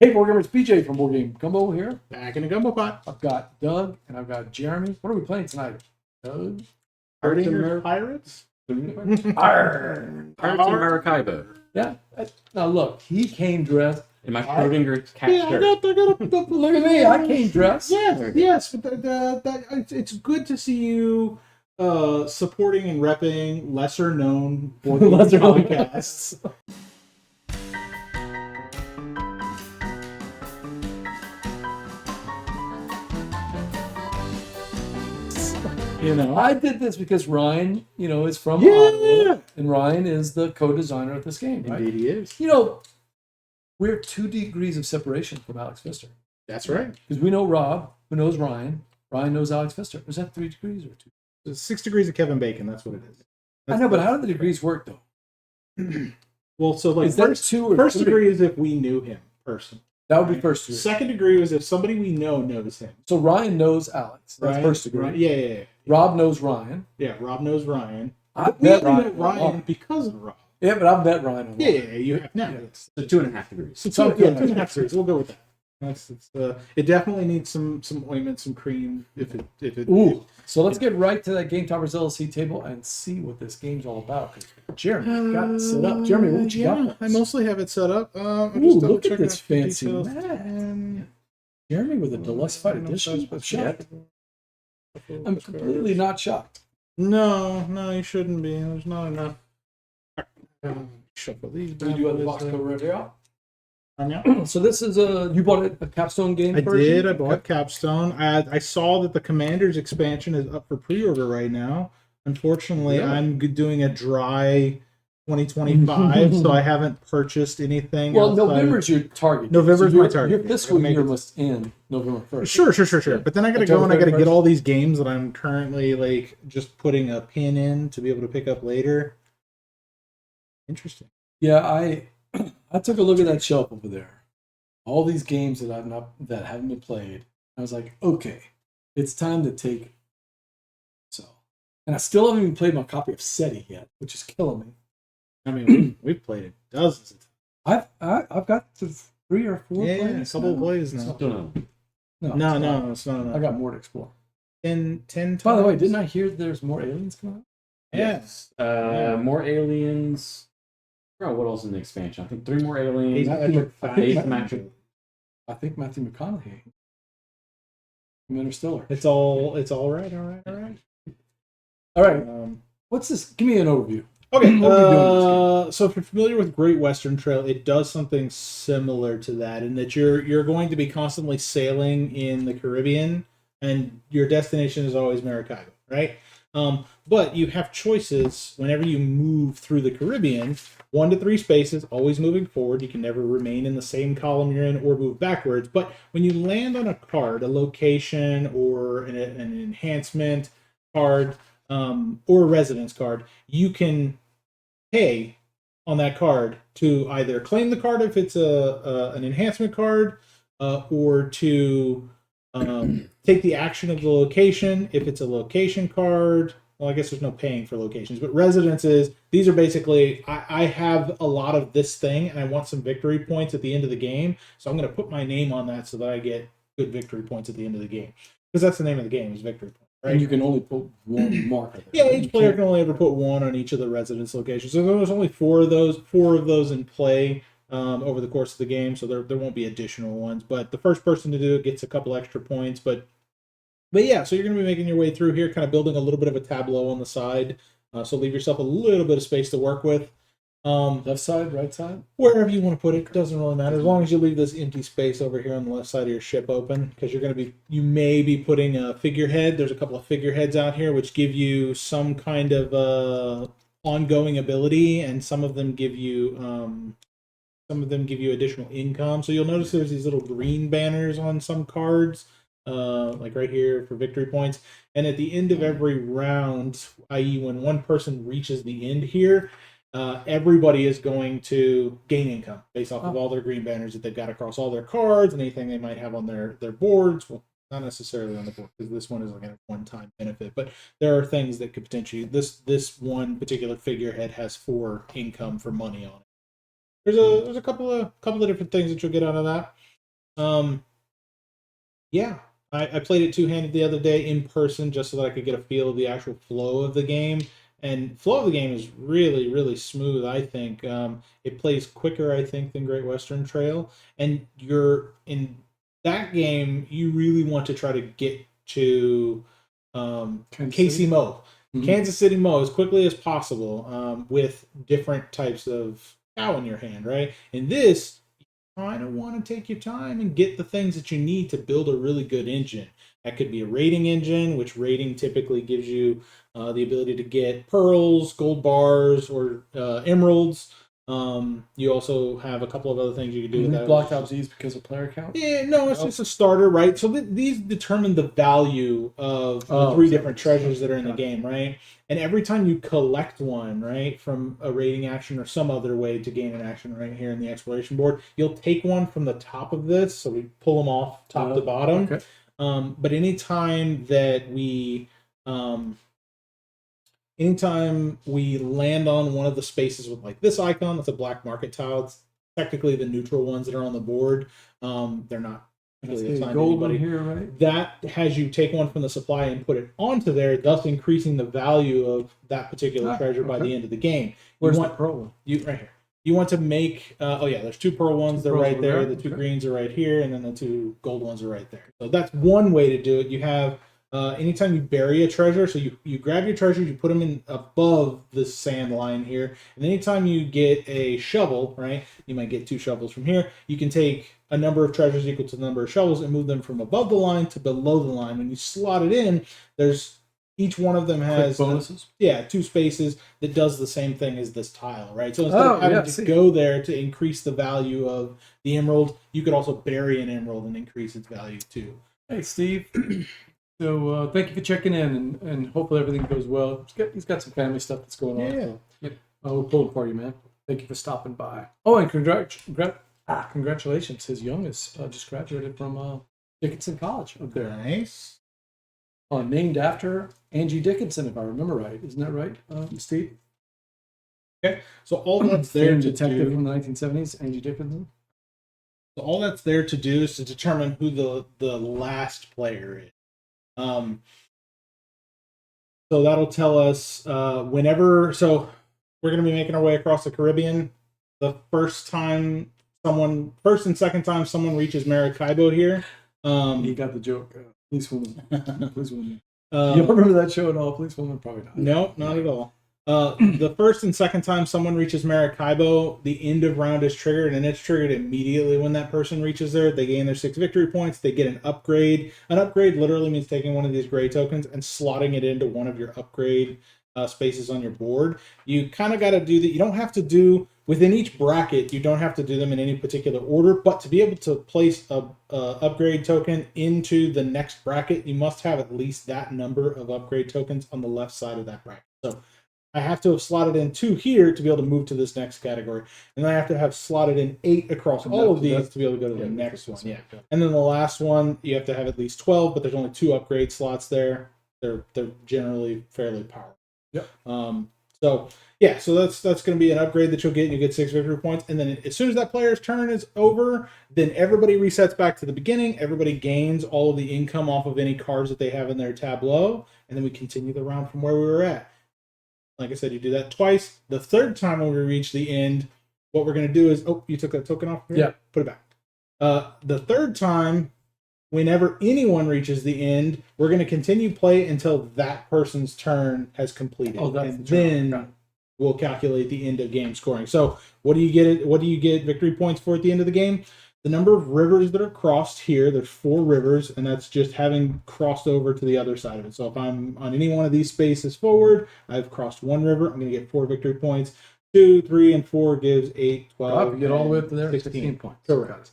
Hey, Board Gamers, PJ from Board Game Gumbo here. Back in the gumbo pot. I've got Doug and I've got Jeremy. What are we playing tonight? Doug? Pirates? Arr. Pirates of Maracaibo. Yeah. Now look, he came dressed. In my Schrodinger cat Yeah, shirt. Look at me, I came dressed. Yes, but it's good to see you supporting and repping lesser known board game Lesser known podcasts. You know, I did this because Ryan, is from Yeah. Ottawa, and Ryan is the co-designer of this game, right? indeed he is. We're 2 degrees of separation from Alex Pfister. That's right. Because we know Rob, who knows Ryan. Ryan knows Alex Pfister. Was that 3 degrees or 2? It's 6 degrees of Kevin Bacon. That's what it is. I know, but how do the degrees work, though? Well, so like Is that first 2 or first 3? degree is if we knew him personally. That would be first degree. Second degree is if somebody we know knows him. So Ryan knows Alex. That's Right? first degree. Right. Yeah. Rob knows Ryan. Yeah, Rob knows Ryan. I've We met only Ryan. know Ryan because of Rob. Yeah, but I've met Ryan. A lot. Yeah, you have now. Yeah. It's, So 2.5 degrees. it's So, two, yeah, 2.5 degrees. We'll go with that. It definitely needs some ointment, some cream. If it. Ooh. So let's get right to that Game Toppers LLC table and see what this game's all about. 'Cause Jeremy got it set up. Jeremy, what you got? for I us? mostly have it set up. I'm Ooh, just look at double-checking this a few fancy details. mat. Jeremy with a deluxified edition. I'm shocked. I'm completely not shocked. No, you shouldn't be. There's not enough. Shuffle these. We do have the box cover right here. Yeah. So this is you bought a Capstone Games I version? did. I bought Capstone. I saw that the Commanders expansion is up for pre-order right now. Unfortunately, Really? I'm doing a dry 2025, so I haven't purchased anything. Well, outside of- November's your target. November's your, my target. Your fiscal I'll make year it- must end November 1st. Sure. Yeah. But then I got to October go and I got to 31st. get all these games that I'm currently like just putting a pin in to be able to pick up later. Interesting. Yeah, I took a look at that shelf over there. All these games that haven't been played. I was like, okay, it's time to take. So, and I still haven't even played my copy of SETI yet, which is killing me. I mean, we've played it dozens of times. I've got to 3 or 4 Yeah, plays a couple of now. plays now. No. It's not enough. I got more to explore. 10 times. By the way, didn't I hear there's more aliens coming out? Yes. More aliens. Oh, what else in the expansion? I think 3 more aliens. Asymmetric. I think Matthew McConaughey from Interstellar. It's all right. All right. Um, What's this? Give me an overview. okay. What are we doing in this So if you're familiar with Great Western Trail, it does something similar to that in that you're going to be constantly sailing in the Caribbean, and your destination is always Maracaibo, right? But you have choices whenever you move through the Caribbean. 1 to 3 spaces, always moving forward. You can never remain in the same column you're in or move backwards. But when you land on a card, a location or an enhancement card or a residence card, you can pay on that card to either claim the card if it's an enhancement card or to take the action of the location if it's a location card. Well, I guess there's no paying for locations, but residences, these are basically, I have a lot of this thing and I want some victory points at the end of the game. So I'm going to put my name on that so that I get good victory points at the end of the game. Because that's the name of the game, is victory points, right? And you can only put 1 marker there. Yeah, You each player can't- can only ever put 1 on each of the residence locations. So there's only 4 of those in play over the course of the game. So there won't be additional ones. But the first person to do it gets a couple extra points. But yeah, so you're going to be making your way through here, kind of building a little bit of a tableau on the side. So leave yourself a little bit of space to work with. Left side, right side? Wherever you want to put it, doesn't really matter. As long as you leave this empty space over here on the left side of your ship open, because you may be putting a figurehead. There's a couple of figureheads out here which give you some kind of ongoing ability, and some of them give you additional income. So you'll notice there's these little green banners on some cards. Like right here for victory points. And at the end of every round, i.e. when one person reaches the end here, everybody is going to gain income based off of all their green banners that they've got across all their cards and anything they might have on their boards. Well, not necessarily on the board, because this one is like a one-time benefit, but there are things that could potentially, this one particular figurehead has 4 income for money on it. There's a couple of different things that you'll get out of that. Yeah, I played it two-handed the other day in person just so that I could get a feel of the actual flow of the game. And flow of the game is really, really smooth, I think. It plays quicker, I think, than Great Western Trail. And you're in that game, you really want to try to get to KC Mo, Kansas City Mo, as quickly as possible with different types of cow in your hand, right? In this, kind of want to take your time and get the things that you need to build a really good engine. That could be a rating engine, which rating typically gives you the ability to get pearls, gold bars, or emeralds. You also have a couple of other things you can do with We that. blocked out these because of player count. Yeah, no, it's just a starter, right? So these determine the value of the three different treasures that are in the game, right? And every time you collect one, right, from a raiding action or some other way to gain an action right here in the exploration board, you'll take one from the top of this. So we pull them off top to bottom. Okay. But anytime that anytime we land on one of the spaces with like this icon, that's a black market tile. It's technically the neutral ones that are on the board. They're not really assigned to gold one anybody. here, right? That has you take one from the supply and put it onto there, thus increasing the value of that particular treasure by the end of the game. Where's the pearl one? Right here. You want to make there's two pearl ones. They're right there. The two greens are right here, and then the two gold ones are right there. So that's one way to do it. You have anytime you bury a treasure, so you grab your treasures, you put them in above the sand line here, and anytime you get a shovel, right, you might get two shovels from here, you can take a number of treasures equal to the number of shovels and move them from above the line to below the line. When you slot it in, there's each one of them has bonuses. Two spaces that does the same thing as this tile, right? So instead of having to go there to increase the value of the emerald, you could also bury an emerald and increase its value too. Hey, Steve. So thank you for checking in, and hopefully everything goes well. He's got some family stuff that's going on. Yeah. So, we're pulling for you, man. Thank you for stopping by. Oh, and congratulations. His youngest just graduated from Dickinson College up there. Nice. Named after Angie Dickinson, if I remember right. Isn't that right, Steve? Okay. So all that's there to detective do from the 1970s, Angie Dickinson. So all that's there to do is to determine who the last player is. So that'll tell us whenever. So we're going to be making our way across the Caribbean. The first and second time someone reaches Maracaibo here. He got the joke. Police woman. Police woman. You don't remember that show at all? Police woman? Probably not. No, not at all. The first and second time someone reaches Maracaibo, the end of round is triggered, and it's triggered immediately when that person reaches there. They gain their 6 victory points. They get an upgrade. An upgrade literally means taking one of these gray tokens and slotting it into one of your upgrade spaces on your board. You kind of got to do that. You don't have to do within each bracket. You don't have to do them in any particular order, but to be able to place a upgrade token into the next bracket, you must have at least that number of upgrade tokens on the left side of that bracket. So I have to have slotted in 2 here to be able to move to this next category. And then I have to have slotted in 8 across all of these to be able to go to the next one. Yeah. And then the last one, you have to have at least 12, but there's only 2 upgrade slots there. They're generally fairly powerful. Yep. So that's going to be an upgrade that you'll get. You get 6 victory points. And then as soon as that player's turn is over, then everybody resets back to the beginning. Everybody gains all of the income off of any cards that they have in their tableau. And then we continue the round from where we were at. Like I said, you do that twice. The third time when we reach the end, what we're going to do is... Oh, you took that token off? Here? Yeah. Put it back. The third time, whenever anyone reaches the end, we're going to continue play until that person's turn has completed. Oh, that's and the turn. then we'll calculate the end of game scoring. So what do you get victory points for at the end of the game? The number of rivers that are crossed here, there's 4 rivers, and that's just having crossed over to the other side of it. So if I'm on any one of these spaces forward, I've crossed 1 river, I'm going to get 4 victory points. 2, 3, and 4 gives 8, 12, you get all the way up to there, 16 points. Correct.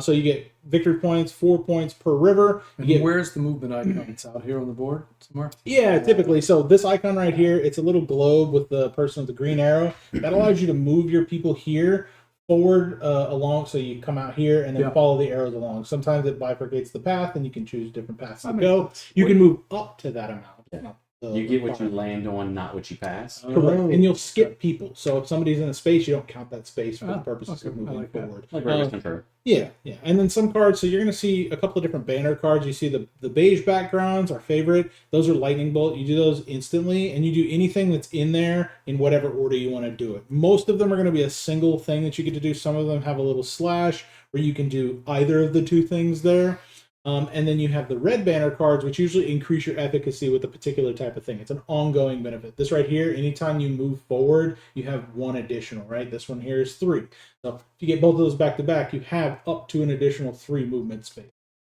So you get victory points, 4 points per river. Where's the movement icon? It's out here on the board somewhere? Yeah, typically. So this icon right here, it's a little globe with the person with the green arrow. That allows you to move your people here forward along, so you come out here and then follow the arrows along. Sometimes it bifurcates the path, and you can choose different paths to go. You can move up to that amount, not You get what you land on, not what you pass. Correct. Oh. And you'll skip people. So if somebody's in a space, you don't count that space for the Ah, purposes of okay. I moving like that. forward. Like Raiders Confer. Yeah. And then some cards, so you're going to see a couple of different banner cards. You see the beige backgrounds, our favorite. Those are lightning bolt. You do those instantly, and you do anything that's in there in whatever order you want to do it. Most of them are going to be a single thing that you get to do. Some of them have a little slash where you can do either of the two things there. And then you have the red banner cards, which usually increase your efficacy with a particular type of thing. It's an ongoing benefit. This right here, anytime you move forward, you have one additional, right? This one here is 3. So if you get both of those back to back, you have up to an additional 3 movement space.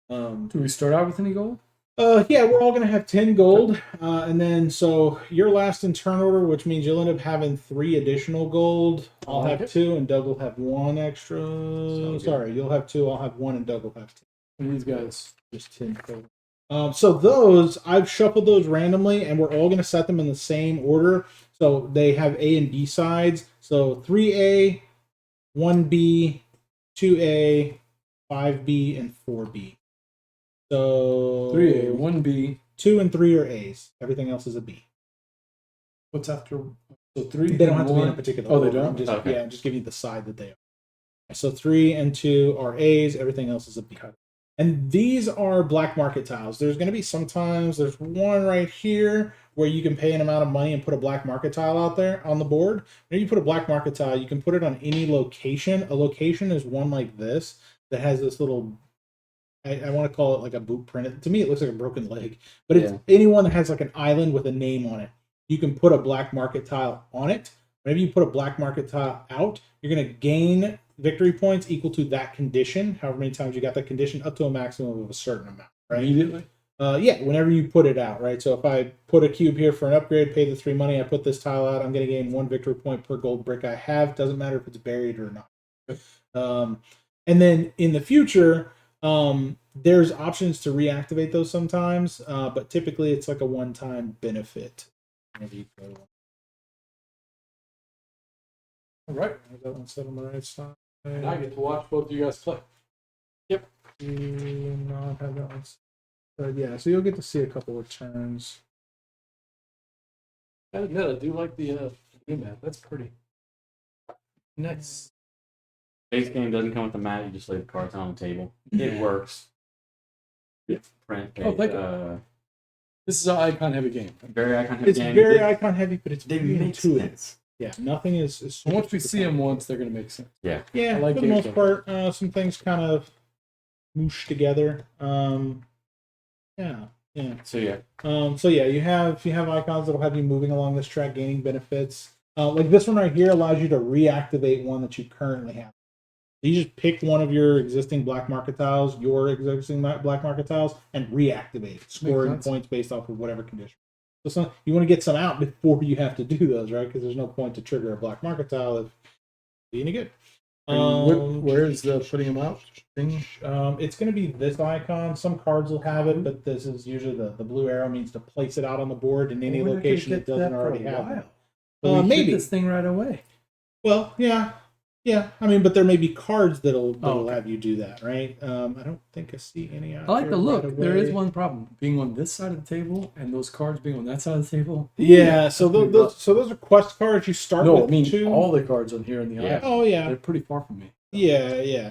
Do we start out with any gold? Yeah, we're all going to have 10 gold. And then, so you're last in turn order, which means you'll end up having 3 additional gold. I'll like have it. 2, and Doug will have 1 extra. Sounds Sorry, you'll have 2, I'll have 1, and Doug will have 2. And these guys. Just 10 total. So those, I've shuffled those randomly, and we're all going to set them in the same order. So they have A and B sides. So 3A, 1B, 2A, 5B, and 4B. So 3A, 1B. 2 and 3 are A's. Everything else is a B. What's after? So 3. They don't have to be in a 1. particular Oh, they order. don't? I'm just, Okay. Yeah, I'm just giving you the side that they are. So 3 and 2 are A's. Everything else is a B. And these are black market tiles. There's going to be sometimes, there's one right here where you can pay an amount of money and put a black market tile out there on the board. When you put a black market tile, you can put it on any location. A location is one like this that has this little, I want to call it like a boot print. To me, it looks like a broken leg. But it's anyone that has like an island with a name on it. You can put a black market tile on it. Whenever you put a black market tile out, you're going to gain victory points equal to that condition, however many times you got that condition, up to a maximum of a certain amount, right? Immediately? Yeah, whenever you put it out, right? So if I put a cube here for an upgrade, pay the 3 money, I put this tile out, I'm going to gain 1 victory point per gold brick I have. Doesn't matter if it's buried or not. And then in the future, there's options to reactivate those sometimes, but typically it's like a one-time benefit. All right. That one set on the right side. And I get to watch both of you guys play. Do not have that one. But yeah, so you'll get to see a couple of turns. I admit, I do like the game map. That's pretty. Nice. Base game doesn't come with the mat. You just lay the cards on the table. It works. Print. Oh, thank you. This is an icon heavy game. Very icon heavy It's game. very icon heavy, but it's They very make intuitive. sense. Yeah, nothing is So once we see them once, they're going to make sense. Yeah. Yeah, I like for the games most like part, some things kind of moosh together. Yeah. So yeah. So yeah, you have icons that'll have you moving along this track, gaining benefits. Like this one right here allows you to reactivate one that you currently have. You just pick one of your existing black market tiles, black market tiles, and reactivate it, scoring sense. points based off of whatever condition. So you want to get some out before you have to do those, right? Because there's no point to trigger a black market tile if you're any good. Where is the putting them out thing? It's going to be this icon. Some cards will have it, but this is usually the blue arrow means to place it out on the board in any location that doesn't already have it. Maybe this thing right away. Well, yeah. I mean, but there may be cards that'll have you do that, right? I don't think I see any. I like the look. Right There is away. one problem: being on this side of the table and those cards being on that side of the table. Yeah, so those are quest cards. You start No, with I mean 2. all the cards on here in the aisle. Oh yeah, They're pretty far from me. Yeah.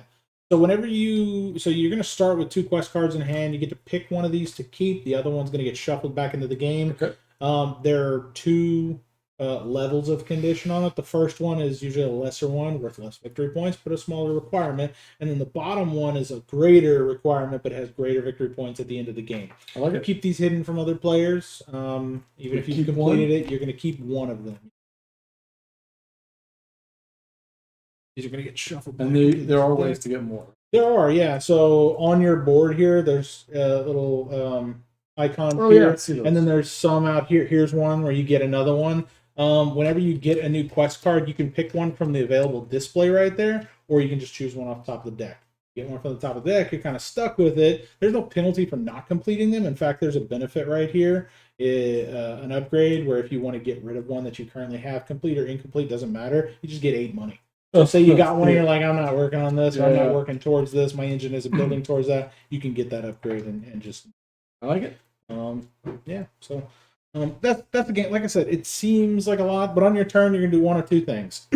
So whenever you're going to start with 2 quest cards in hand, you get to pick one of these to keep. The other one's going to get shuffled back into the game. Okay. There are 2 levels of condition on it. The first one is usually a lesser one, worth less victory points, but a smaller requirement. And then the bottom one is a greater requirement, but has greater victory points at the end of the game. I like You it. keep these hidden from other players. Even if you've keep completed it, you're going to keep one of them. These are going to get shuffled. And back. there are ways to get more. There are, yeah. So on your board here, there's a little icon Oh here, yeah, I see those. and then there's some out here. Here's one where you get another one. Whenever you get a new quest card, you can pick one from the available display right there, or you can just choose one off the top of the deck. Get one from the top of the deck, you're kind of stuck with it. There's no penalty for not completing them. In fact, there's a benefit right here, an upgrade where if you want to get rid of one that you currently have, complete or incomplete, doesn't matter. You just get 8 money. So say you got one and you're like, I'm not working on this, or I'm not working towards this, my engine isn't building towards that, you can get that upgrade and just I like it. yeah. So That's the game. Like I said, it seems like a lot, but on your turn, you're gonna do one or two things.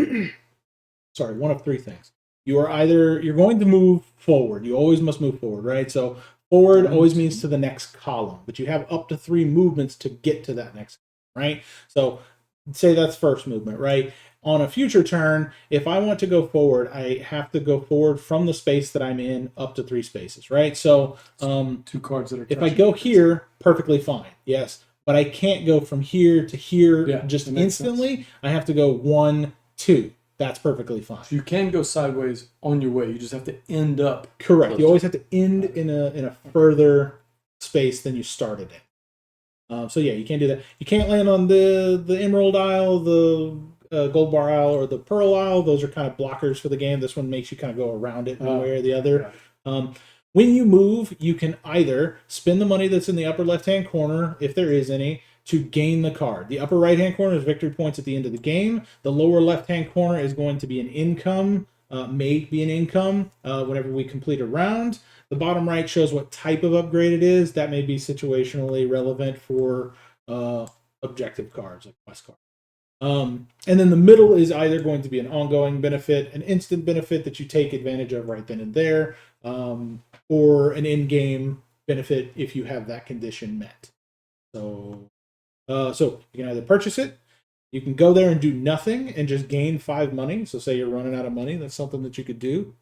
Sorry, one of three things. You're going to move forward. You always must move forward, right? So forward always means to the next column, but you have up to 3 movements to get to that next, right? So say that's first movement, right? On a future turn, if I want to go forward, I have to go forward from the space that I'm in up to 3 spaces, right? So 2 cards that are. if I go here, perfectly fine, yes, but I can't go from here to here just instantly. Sense. I have to go 1, 2. That's perfectly fine. So you can go sideways on your way. You just have to end up. Correct. You always have to end in a further space than you started in. So yeah, you can't do that. You can't land on the Emerald Isle, the Gold Bar Isle, or the Pearl Isle. Those are kind of blockers for the game. This one makes you kind of go around it one way or the other. When you move, you can either spend the money that's in the upper left-hand corner, if there is any, to gain the card. The upper right-hand corner is victory points at the end of the game. The lower left-hand corner is going to be an income, may be an income whenever we complete a round. The bottom right shows what type of upgrade it is. That may be situationally relevant for objective cards, like quest cards. And then the middle is either going to be an ongoing benefit, an instant benefit that you take advantage of right then and there, or an in-game benefit if you have that condition met. So you can either purchase it, you can go there and do nothing and just gain 5 money. So say you're running out of money, that's something that you could do.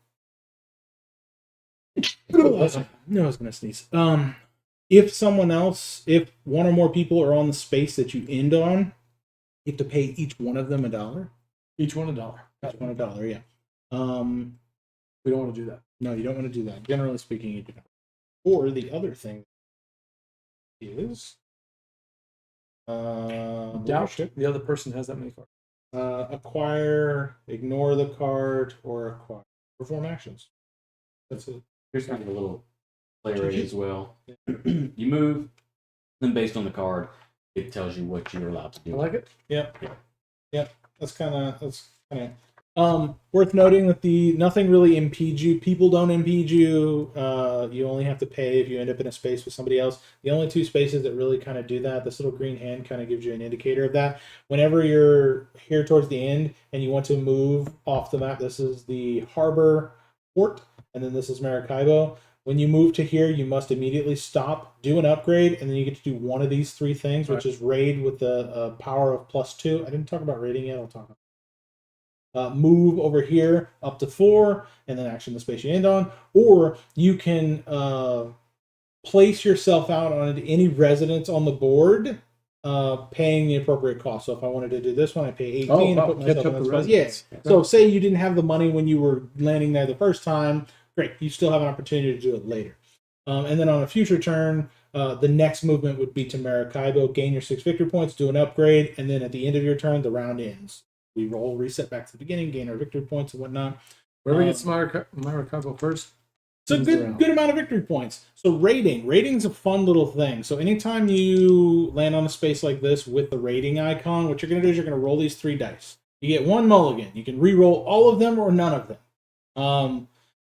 No, I was gonna sneeze. If one or more people are on the space that you end on, you have to pay each one of them $1. Each one $1. Each one $1, yeah. We don't want to do that. No, you don't want to do that. Generally speaking, you do not. Or the other thing is doubt the other person has that many cards. Acquire, ignore the card, or acquire. Perform actions. That's it. Here's kind of a little play rate as well. You move, then based on the card, it tells you what you're allowed to do. I like it. Yep. That's kind of worth noting that nothing really impedes you. People don't impede you. You only have to pay if you end up in a space with somebody else. The only 2 spaces that really kind of do that, this little green hand kind of gives you an indicator of that. Whenever you're here towards the end and you want to move off the map, this is the harbor port, and then this is Maracaibo. When you move to here, you must immediately stop, do an upgrade, and then you get to do one of these 3 things, which is raid with the power of +2. I didn't talk about raiding yet. I'll talk about move over here up to 4, and then action the space you end on. Or you can place yourself out on any residence on the board, paying the appropriate cost. So if I wanted to do this one, I pay 18 to put myself in that spot. Yes. Yeah. So say you didn't have the money when you were landing there the first time. Great, you still have an opportunity to do it later. And then on a future turn, the next movement would be to Maracaibo, gain your 6 victory points, do an upgrade, and then at the end of your turn, the round ends. We roll, reset back to the beginning, gain our victory points and whatnot. Whoever gets Maracaibo first, it's a good amount of victory points. So rating's a fun little thing. So anytime you land on a space like this with the rating icon, what you're going to do is you're going to roll these 3 dice. You get 1 mulligan. You can re-roll all of them or none of them.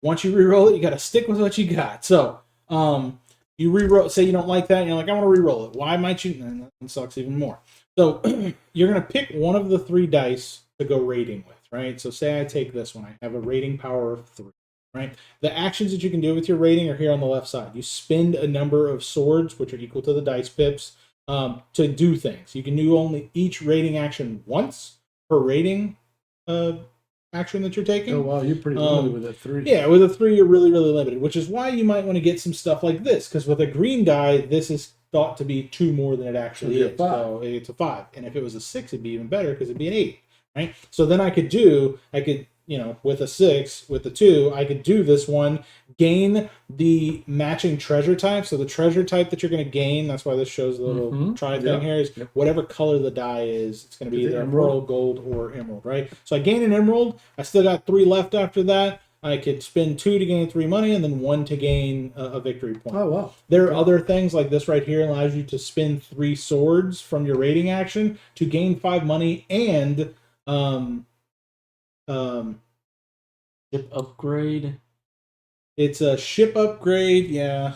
Once you re-roll it, you got to stick with what you got. So you re-roll. Say you don't like that, and you're like, I want to re-roll it. Why might you? And that sucks even more. So you're going to pick one of the 3 dice to go rating with, right? So say I take this one. I have a rating power of 3, right? The actions that you can do with your rating are here on the left side. You spend a number of swords, which are equal to the dice pips, to do things. You can do only each rating action once per rating action that you're taking. Oh, wow, you're pretty limited with a 3. Yeah, with a 3, you're really, really limited, which is why you might want to get some stuff like this, because with a green die, this is thought to be 2 more than it actually is. So it's a 5. And if it was a 6, it'd be even better because it'd be an 8, right? So then I could, with a 6, with the 2, I could do this one, gain the matching treasure type. So the treasure type that you're going to gain, that's why this shows the little try thing here, is whatever color the die is, it's going to be either pearl, gold, or emerald, right? So I gain an emerald. I still got 3 left after that. I could spend 2 to gain 3 money, and then 1 to gain a victory point. Oh, wow. There are other things like this right here allows you to spend 3 swords from your rating action to gain 5 money and ship upgrade. It's a ship upgrade, yeah.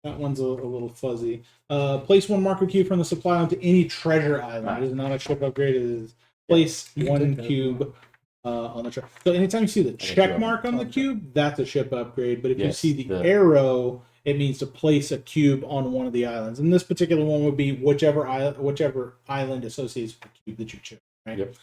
That one's a little fuzzy. Place 1 marker cube from the supply onto any treasure island. It is not a ship upgrade. It is place You can 1 take that. cube on the treasure. So anytime you see the check mark on the cube, that's a ship upgrade. But if you Yes, see the arrow, it means to place a cube on one of the islands. And this particular one would be whichever island associates with the cube that you choose. Right. Yep.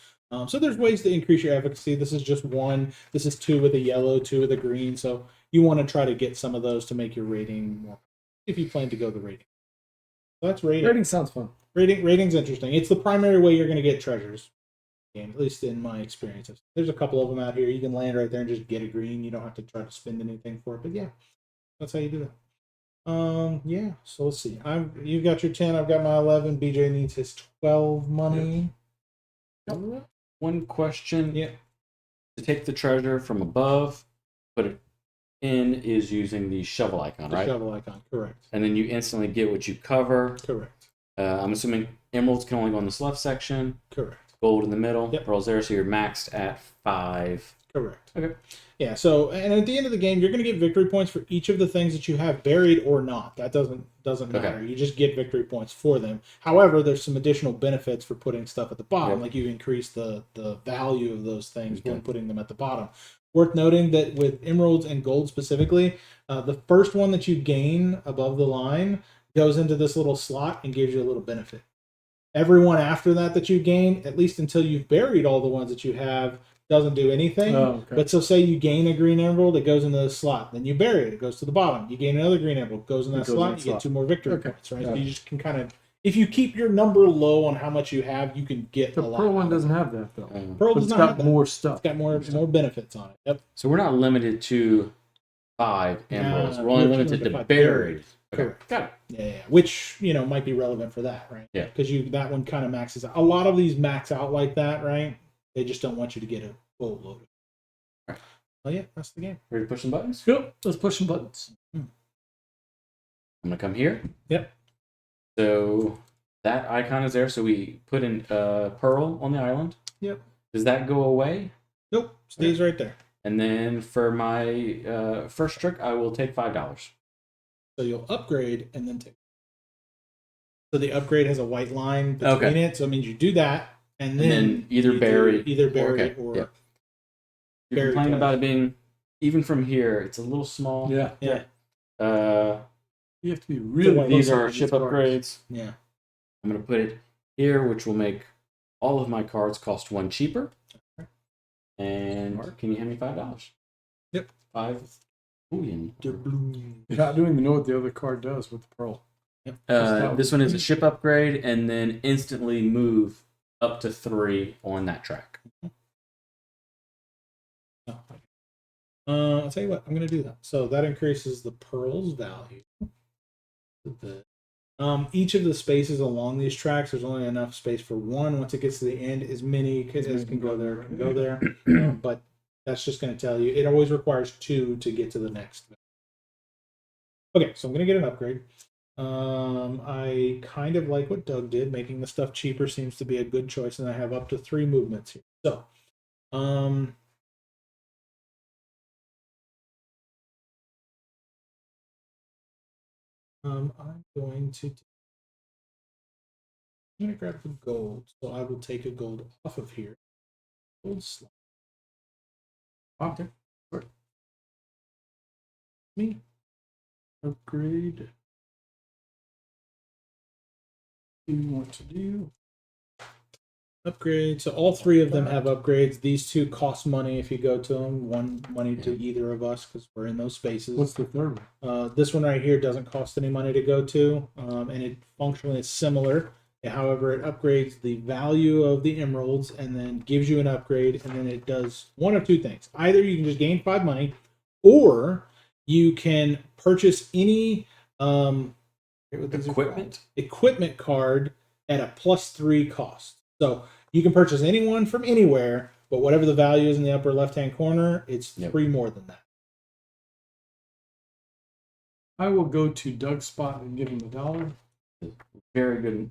So there's ways to increase your efficacy. This is just 1. This is 2 with a yellow, 2 with a green. So you want to try to get some of those to make your rating more, if you plan to go the rating. So that's rating. Rating sounds fun. Rating's interesting. It's the primary way you're going to get treasures. At least in my experience. There's a couple of them out here. You can land right there and just get a green. You don't have to try to spend anything for it. But yeah, that's how you do that. Yeah. So let's see. You've got your 10. I've got my 11. BJ needs his 12 money. Yep. One question. Yeah. To take the treasure from above, put it in is using the shovel icon, right? The shovel icon, correct. And then you instantly get what you cover. Correct. I'm assuming emeralds can only go in this left section. Correct. Gold in the middle. Yep. Pearls there, so you're maxed at 5. Correct. Okay. Yeah, so, and at the end of the game, you're going to get victory points for each of the things that you have buried or not. That doesn't matter. Okay. You just get victory points for them. However, there's some additional benefits for putting stuff at the bottom, Yep. like you increase the value of those things when putting them at the bottom. Worth noting that with emeralds and gold specifically, the first one that you gain above the line goes into this little slot and gives you a little benefit. Everyone after that you gain, at least until you've buried all the ones that you have, doesn't do anything. Oh, okay. But so say you gain a green emerald, it goes into the slot. Then you bury it, it goes to the bottom. You gain another green emerald, goes in that slot, you get 2 more victory points, right? So you just can kind of, if you keep your number low on how much you have, you can get The a lot. Pearl one doesn't have that though. Pearl But does it's not got have that. more stuff. It's got more benefits on it. Yep. So we're not limited to 5 emeralds. No, we're only you're limited to 5 buried. Okay. Correct. Got it. Yeah, which might be relevant for that, right? Yeah. Because that one kind of maxes out. A lot of these max out like that, right? They just don't want you to get a full load. Right. Oh yeah, that's the game. Ready to push some buttons? Yep. Let's push some buttons. I'm gonna come here. Yep. So that icon is there. So we put in Pearl on the island. Yep. Does that go away? Nope, stays right there. And then for my first trick, I will take $5. So you'll upgrade and then take. So the upgrade has a white line between it, so it means you do that, and then either bury or yeah. You're bury complaining twice. about it being even from here. It's a little small. Yeah. Yeah, You have to be really. These close are with ship cards. upgrades. yeah. I'm gonna put it here, which will make all of my cards cost 1 cheaper. And can you hand me $5? Yep. 5 bullion. I don't even know what the other card does with the Pearl. This one is a ship upgrade, and then instantly move up to 3 on that track. I'll tell you what, I'm going to do that. So that increases the pearl's value. Each of the spaces along these tracks, there's only enough space for 1. Once it gets to the end, as many as can go there can go there. But that's just going to tell you, it always requires 2 to get to the next. Okay, so I'm going to get an upgrade. I kind of like what Doug did. Making the stuff cheaper seems to be a good choice, and I have up to 3 movements here. So, I'm going to grab the gold. So I will take a gold off of here. Gold slot. Okay. Me. Upgrade. What do you want to do? Upgrade. So all 3 of them have upgrades. These 2 cost money if you go to them. 1 money to either of us because we're in those spaces. What's the third one? This one right here doesn't cost any money to go to, and it functionally is similar. However, it upgrades the value of the emeralds and then gives you an upgrade, and then it does 1 of 2 things. Either you can just gain 5 money, or you can purchase any equipment card at a +3 cost. So you can purchase anyone from anywhere, but whatever the value is in the upper left-hand corner, it's 3 more than that. I will go to Doug's spot and give him $1. Very good.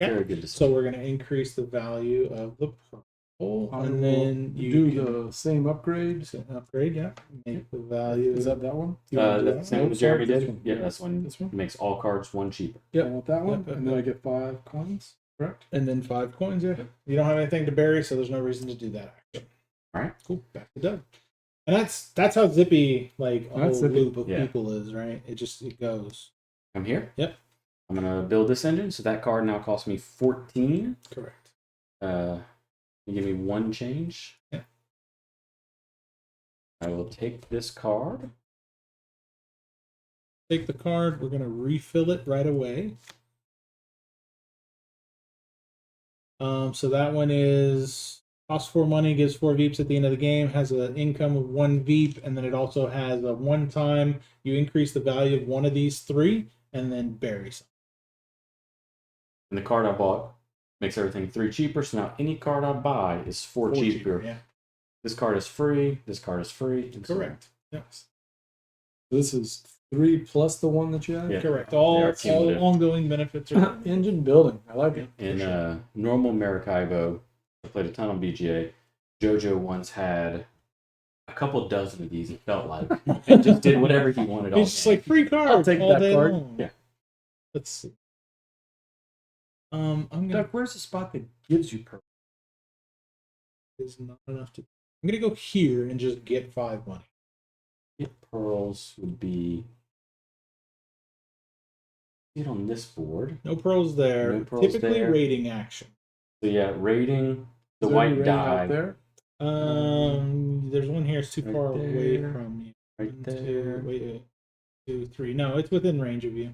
Okay. Very good decision. So we're going to increase the value of the pearl. hole, I and will then you do the same upgrade. just upgrade. Yeah, make the value. Is that one? You wanna do The that? same Nope, as Jeremy this did. one. Yeah, that's one. This one. Makes all cards one cheaper. I want that one, Yep, and then I get 5 coins. Correct. And then 5 coins. Yeah, you don't have anything to bury, so there's no reason to do that. Action. All right, Cool. Back to Doug. And that's how zippy like a That's whole zippy. loop of Yeah. people is, right? It goes. I'm here. Yep. I'm gonna build this engine, so that card now costs me 14. Correct. You give me 1 change. Yeah. I will take this card. Take the card. We're gonna refill it right away. So that one is costs 4 money, gives 4 Veeps at the end of the game, has an income of 1 Veep, and then it also has a one-time you increase the value of one of these 3, and then bury some. And the card I bought makes everything 3 cheaper. So now any card I buy is 4 cheaper. Yeah. This card is free. This card is free. And so on. Correct. Yes. This is 3 plus the one that you had. Yeah. Correct. They All are cumulative. ongoing benefits are Engine building. I like it. In normal Maracaibo, I played a ton on BGA. JoJo once had a couple dozen of these, it felt like. And just did whatever he wanted all It's just game. like free card. I'll take all that day card. long. Yeah. Let's see. I'm gonna Doug, where's the spot that gives you purple? is not enough to. I'm gonna go here and just get 5 money. Get pearls would be it on this board. No pearls there. No pearls Typically there. rating action. So yeah, rating the Is there any white rating die out there? There's one here. It's too Right far away there. from you. right 1, there. 2, wait, 2, 3. No, it's within range of you.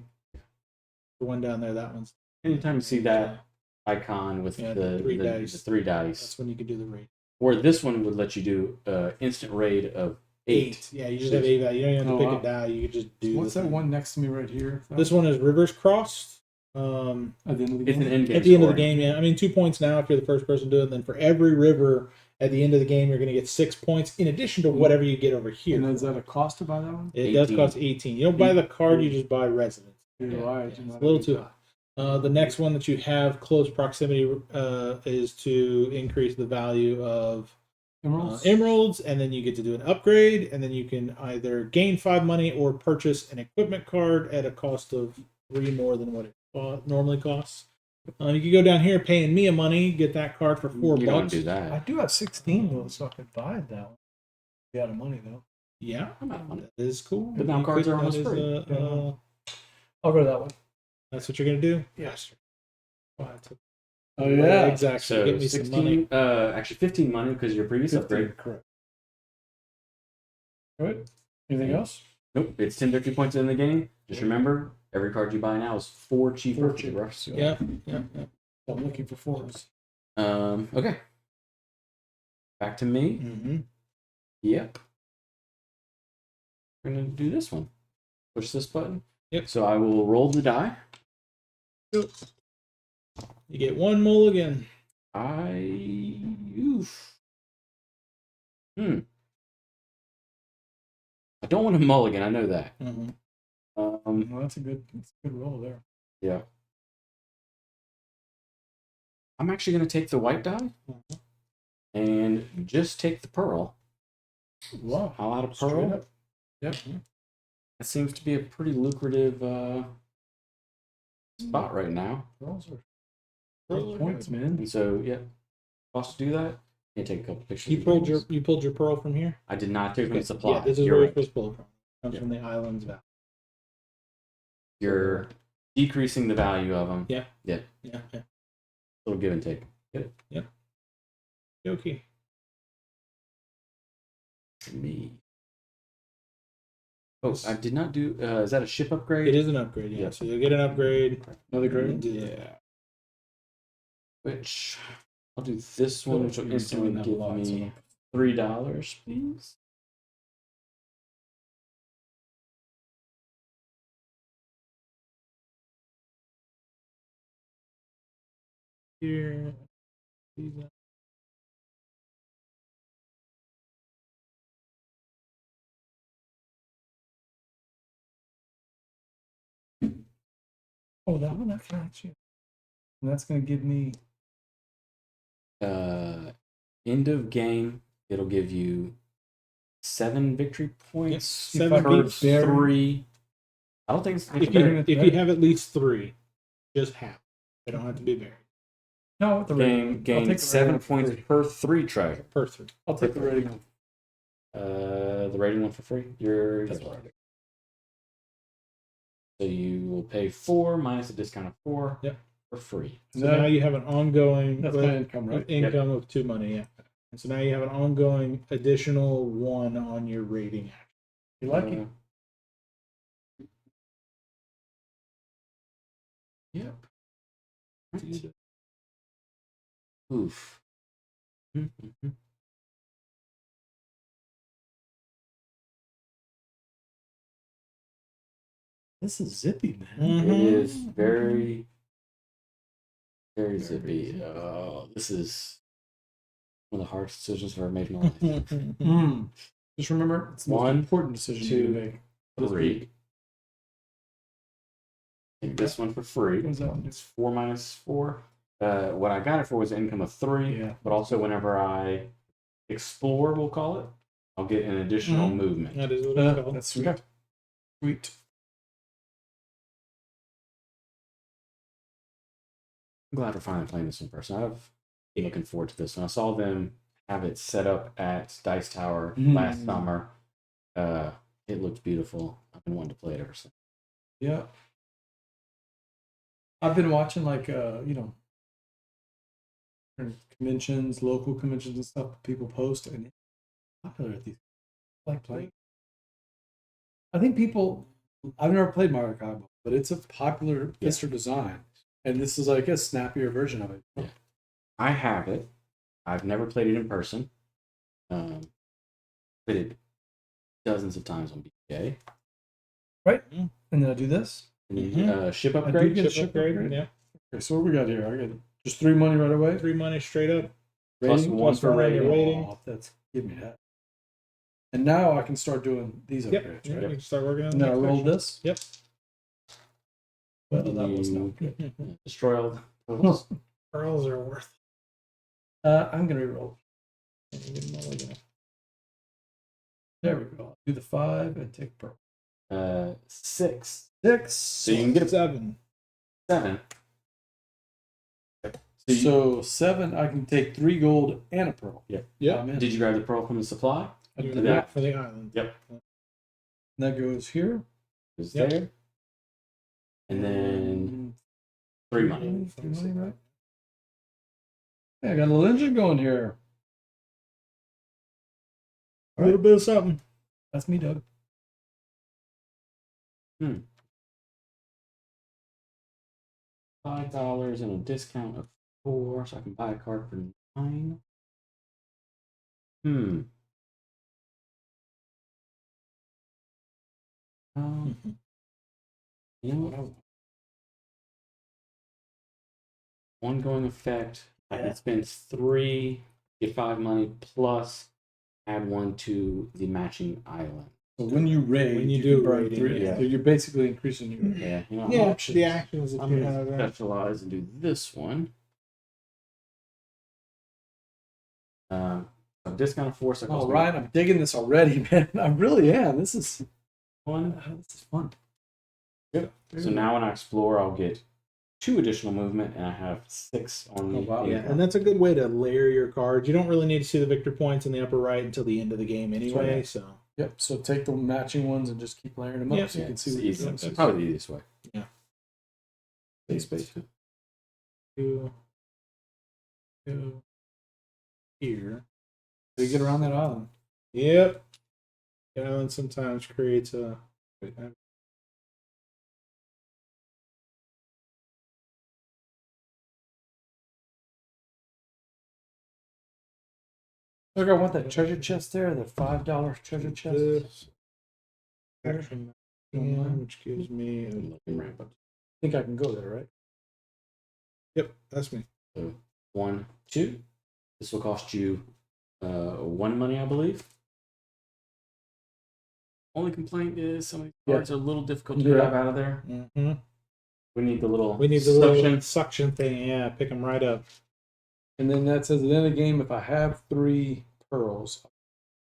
The one down there, that one's. Anytime you see that icon with Yeah, the, the 3 the dice. the 3 That's dice, when you can do the rate. or this one would let you do instant raid of 8. Yeah, you just have 8 value. You don't even have to Oh, pick wow. a die. You can just do. What's the that thing. one next to me right here? This one is Rivers Crossed. At the end of the It's game. an end game. At the end of the scoring. game, yeah. I mean, 2 points now if you're the first person to do it. And then for every river at the end of the game, you're going to get 6 points in addition to whatever you get over here. And is that a cost to buy that one? It does 18. cost 18. You don't buy the card, you just buy residence. Yeah, I It's do a not little do too that. high. The next one that you have close proximity is to increase the value of Emeralds? emeralds, and then you get to do an upgrade, and then you can either gain 5 money or purchase an equipment card at a cost of 3 more than what it normally costs. You can go down here paying me a money, get that card for $4. You don't do I that. do have 16 though, so I could buy it now. Be out of money though. Yeah, I'm out of money. that is cool. But now You cards could- are almost that is, free. I'll go to that one. that's what you're gonna do. Yes. Oh yeah. exactly. So Get me some money. 16, actually 15 money because your previous upgrade. Correct. All right. Anything else? Nope, it's 10 victory points in the game. Just remember, every card you buy now is 4 cheaper. 4 cheaper. So Yeah. I'm looking for 4s. Okay. Back to me. Mm-hmm. Yep. We're gonna do this one. Push this button. Yep. So I will roll the die. You get 1 mulligan. Oof. I don't want a mulligan. I know that. Mm-hmm. Well, that's a good roll there. Yeah. I'm actually gonna take the white die and just take the pearl. Wow. I'll add a Straight pearl. up. Yep. That seems to be a pretty lucrative spot right now. Pearls are Pearls are points, good. man. And so, yeah, cost to do that. Can take a couple pictures. You of pulled things. your pearl from here. I did not take from supply. Yeah, this is You're where right. you're supposed to pull it from. It comes Yeah. from the islands valley. You're decreasing the value of them. Yeah. Yeah. Yeah. Little give and take. Okay. For me. Oh, I did not do. Is that a ship upgrade? It is an upgrade, yeah. Yeah. So you'll get an upgrade. Another grade? Yeah. Which I'll do this one, which will You're instantly doing that a give lot, so me $3, please. Here. Oh, that one? I got you. And that's going to give me. end of game, it'll give you 7 victory points. 7 per beats. 3. I don't think it's If you have at least 3, just half. They don't have to be buried. No, the rating. gain 7 points per 3 treasure. Per 3. I'll take the rating one. The rating one for free. That's right. So you will pay 4 minus a discount of 4 for free. So now you have an ongoing That's my income, right? income of 2 money, yeah. And so now you have an ongoing additional 1 on your rating action. You like it? Yep. Right. Oof. This is zippy, man. It is very, very zippy. This is one of the hardest decisions I've ever made in my life. Just remember, it's the most important decision you make. 3. Take this one for free. What does that one do? It's 4 minus 4. What I got it for was an income of 3. But also, whenever I explore, we'll call it, I'll get an additional movement. That is what it's called. That's sweet. Sweet. I'm glad we're finally playing this in person. I've been looking forward to this. And I saw them have it set up at Dice Tower last summer. It looked beautiful. I've been wanting to play it ever since. Yeah. I've been watching conventions, local conventions and stuff people post, and it's popular at these. I like playing. I think I've never played Maracaibo, but it's a popular Pfister design. And this is like a snappier version of it. Yeah. I have it. I've never played it in person. Played it dozens of times on BK. Right? And then I do this. Ship I upgrade. do get a ship upgrade. Yeah. Okay, so what we got here? I got just 3 money right away. 3 money straight up. Plus 1 for rating. Oh, give me that. And now I can start doing these upgrades, You right? can start working on And then I roll this. Yep. Well, that was not good. Destroy all the pearls. Pearls are worth I'm gonna re-roll. There we go. Do the 5 and take pearl. 6. 6. So you can get a 7. 7. So 7, I can take 3 gold and a pearl. Yeah. Yeah. Did you grab the pearl from the supply? I do Yeah. that for the island. Yep. And that goes here. Is Yep. there. And then 3 money. 3 money, right? Yeah, I got a little engine going here. A little bit of something. That's me, Doug. $5 and a discount of 4, so I can buy a card for 9. You know what I want? Ongoing effect. I can spend 3, get 5 money, plus add 1 to the matching island. So when you raid, When you can do burn raiding, 3. yeah. So you're basically increasing your Yeah, you know, Yeah, options. the actions that I'm you going have to there. specialize and do this one. A discount of 4. So Oh, Ryan, I'm digging this already, man. I really am. This is fun. This is fun. Yep. So now when I explore, I'll get 2 additional movement, and I have 6 on the. Oh, wow. Yeah, and that's a good way to layer your cards. You don't really need to see the victory points in the upper right until the end of the game anyway. right. So Yep. So take the matching ones and just keep layering them up Yeah. so you can see it's what you're easy. doing. It's probably the easiest way. Space. two here. So you get around that island. Yep. The island sometimes creates a. Look, I want that treasure chest there, the $5 treasure chest. This action, which gives me. Ramp up. I think I can go there, right? Yep, that's me. So 1, 2. This will cost you 1 money, I believe. Only complaint is some of these cards are a little difficult to grab out of there. Mm-hmm. We need the little We need the suction. little suction thing. Yeah, pick them right up. And then that says at the end of the game, if I have 3 pearls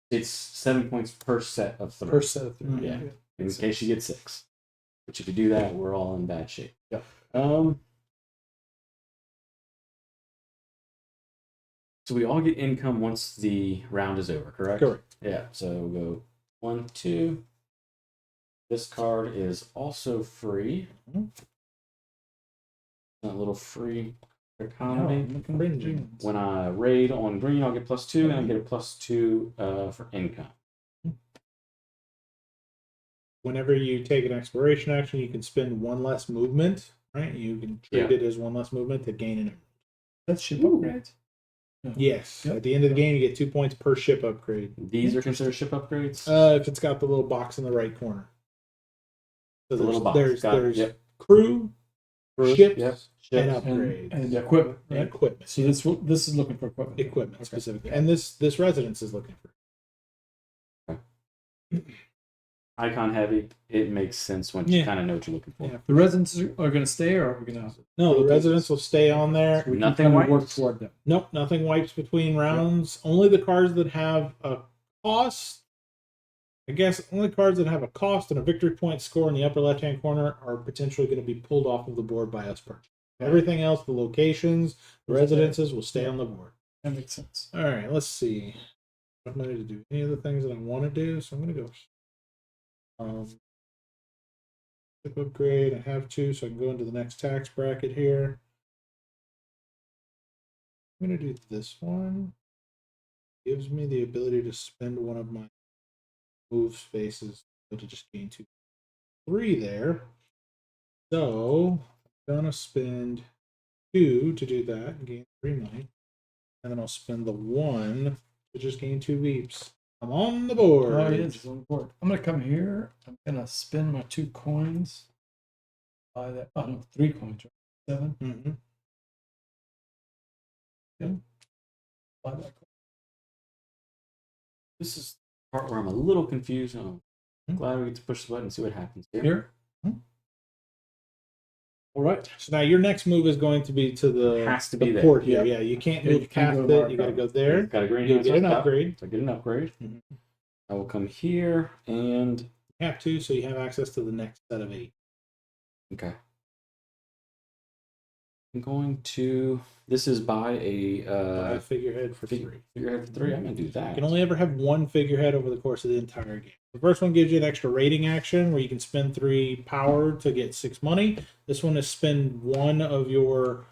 It's 7 points per set of 3. per set of 3. Yeah. Okay. In case you get 6. Which if you do that, we're all in bad shape. Yep. So we all get income once the round is over, correct? Correct. Yeah. So we'll go 1, 2. This card is also free. A little free economy. When I raid on green, I'll get +2, and I get a +2 for income. Whenever you take an exploration action, you can spend 1 less movement, right? You can treat it as 1 less movement to gain an emerald. That's ship upgrades? Yes. Yep. At the end of the game, you get 2 points per ship upgrade. These are considered ship upgrades? If it's got the little box in the right corner. So The little box. There's crew, ships, and Ships. upgrades. And the equipment, And right? equipment. So this is looking for equipment. Equipment Okay. specifically. And this residence is looking for. Icon heavy. It makes sense once you kind of know what you're looking for. Yeah. The residents are going to stay, or are we going to? No, the residents will stay on there. We Nothing can kind of work wipes? toward them. Nope, nothing wipes between rounds. Only the cards that have a cost. I guess only cards that have a cost and a victory point score in the upper left-hand corner are potentially going to be pulled off of the board by us purchasing. Everything else, the locations, the residences, will stay on the board. That makes sense. All right, let's see. I'm going to do any of the things that I want to do, so I'm going to go. Ship upgrade. I have 2, so I can go into the next tax bracket here. I'm going to do this one. Gives me the ability to spend one of my move spaces to just gain 2, 3 there. So I'm gonna spend 2 to do that and gain 3 money, and then I'll spend the 1 to just gain 2 beeps. I'm on the board. Oh, it is on the board. I'm going to come here. I'm going to spend my 2 coins. Buy that. Oh, no, 3 coins. Right? 7. Mm-hmm. Buy that coin. This is the part where I'm a little confused. I'm glad we get to push the button and see what happens here. Here. All right. So now your next move is going to be to the, Has to be there. port here. Yep. Yeah, you can't Yeah, move you can't past go to it. You got to Maracaibo. go there. Got a green. You get an upgrade. So I get an upgrade. Mhm. I will come here and You have 2, so you have access to the next set of 8. okay. I'm going to. This is buy a Figurehead for 3. figurehead for 3. I'm gonna do that. You can only ever have 1 figurehead over the course of the entire game. The first one gives you an extra rating action where you can spend 3 power to get 6 money. This one is spend 1 of your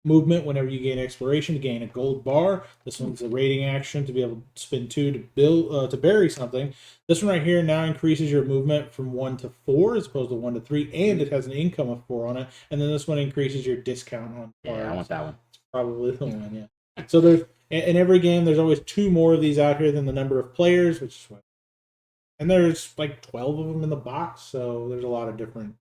movement whenever you gain exploration to gain a gold bar. This one's a rating action to be able to spend 2 to build to bury something. This one right here now increases your movement from 1 to 4 as opposed to 1 to 3, and it has an income of 4 on it. And then this one increases your discount on cards. Yeah, I want that one. Probably the one, yeah. So there's in every game there's always 2 more of these out here than the number of players, which is what. And there's like 12 of them in the box, so there's a lot of different.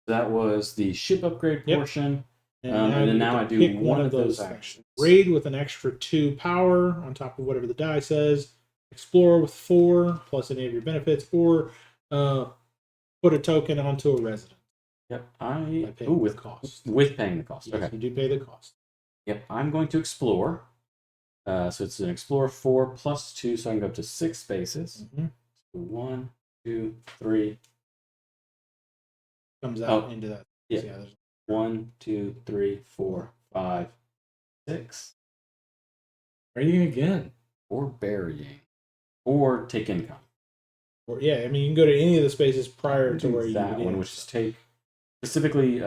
That was the ship upgrade portion. And then you now get I to do pick one of those things. actions. Raid with an extra 2 power on top of whatever the die says. Explore with 4 plus any of your benefits, or put a token onto a resident. Yep, with cost. With paying the cost. Yes, Okay. you do pay the cost. Yep, I'm going to explore. So it's an explore 4 plus 2, so I can go up to 6 spaces. Mm-hmm. 1, 2, 3. Comes out into that. Yeah. So there's 1, 2, 3, 4, 5, 6. Raiding again. Or burying. Or take income. Or, yeah, I mean, you can go to any of the spaces prior to where you that begin. one, which is take specifically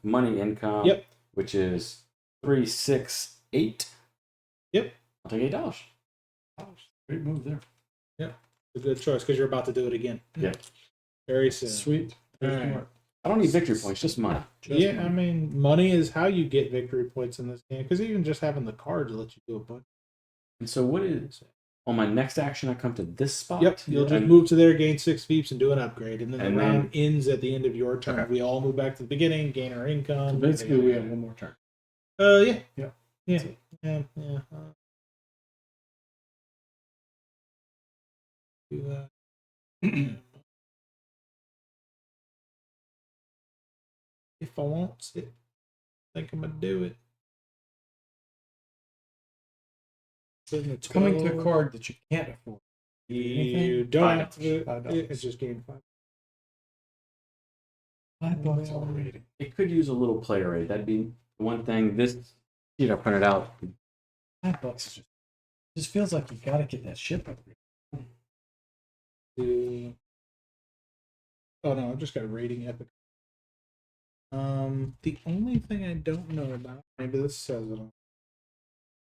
money income. Yep. Which is 3, 6, 8. Yep. I'll take $8. Great move there. A good choice because you're about to do it again. Yeah. Very soon. Sweet. Very All right. smart. I don't need victory points, just money. Yeah, I mean, money is how you get victory points in this game because even just having the cards will let you do a bunch. And so what is on my next action? I come to this spot. Yep, you'll just And- move to there, gain 6 veeps, and do an upgrade, and then And the then- round ends at the end of your turn. Okay. We all move back to the beginning, gain our income. So basically, we have one more turn. Yeah. Yeah. Yeah. That's it. Yeah. Do that. If I want it, I think I'm gonna do it. Coming to a card that you can't afford. You don't $5. have to. $5. It's just game 5. $5 already. It could use a little player rate. That'd be one thing. This sheet I printed out. $5 is just feels like you gotta get that ship upgrade. Oh no, I've just got rating epic. The only thing I don't know about, maybe this says it,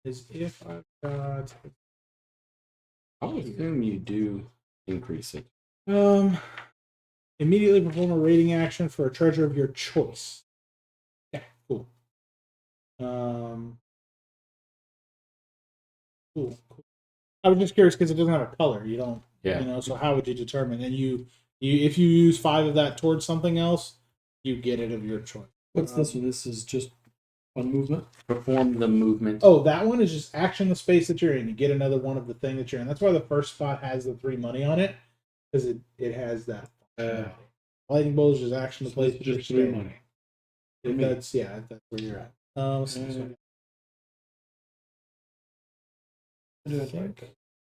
is if I've got I would assume you do increase it. immediately perform a rating action for a treasure of your choice. Yeah, cool. Cool. I was just curious because it doesn't have a color. You don't, Yeah. you know. So how would you determine? And you if you use 5 of that towards something else, you get it of your choice. What's this one? This is just one movement. Perform the movement. Oh, that one is just action the space that you're in. You get another one of the thing that you're in. That's why the first spot has the 3 money on it, because it has that. Lightning bolt is just action the place that you're Just 3 staying. money. If that's if that's where you're at. Let's see this one.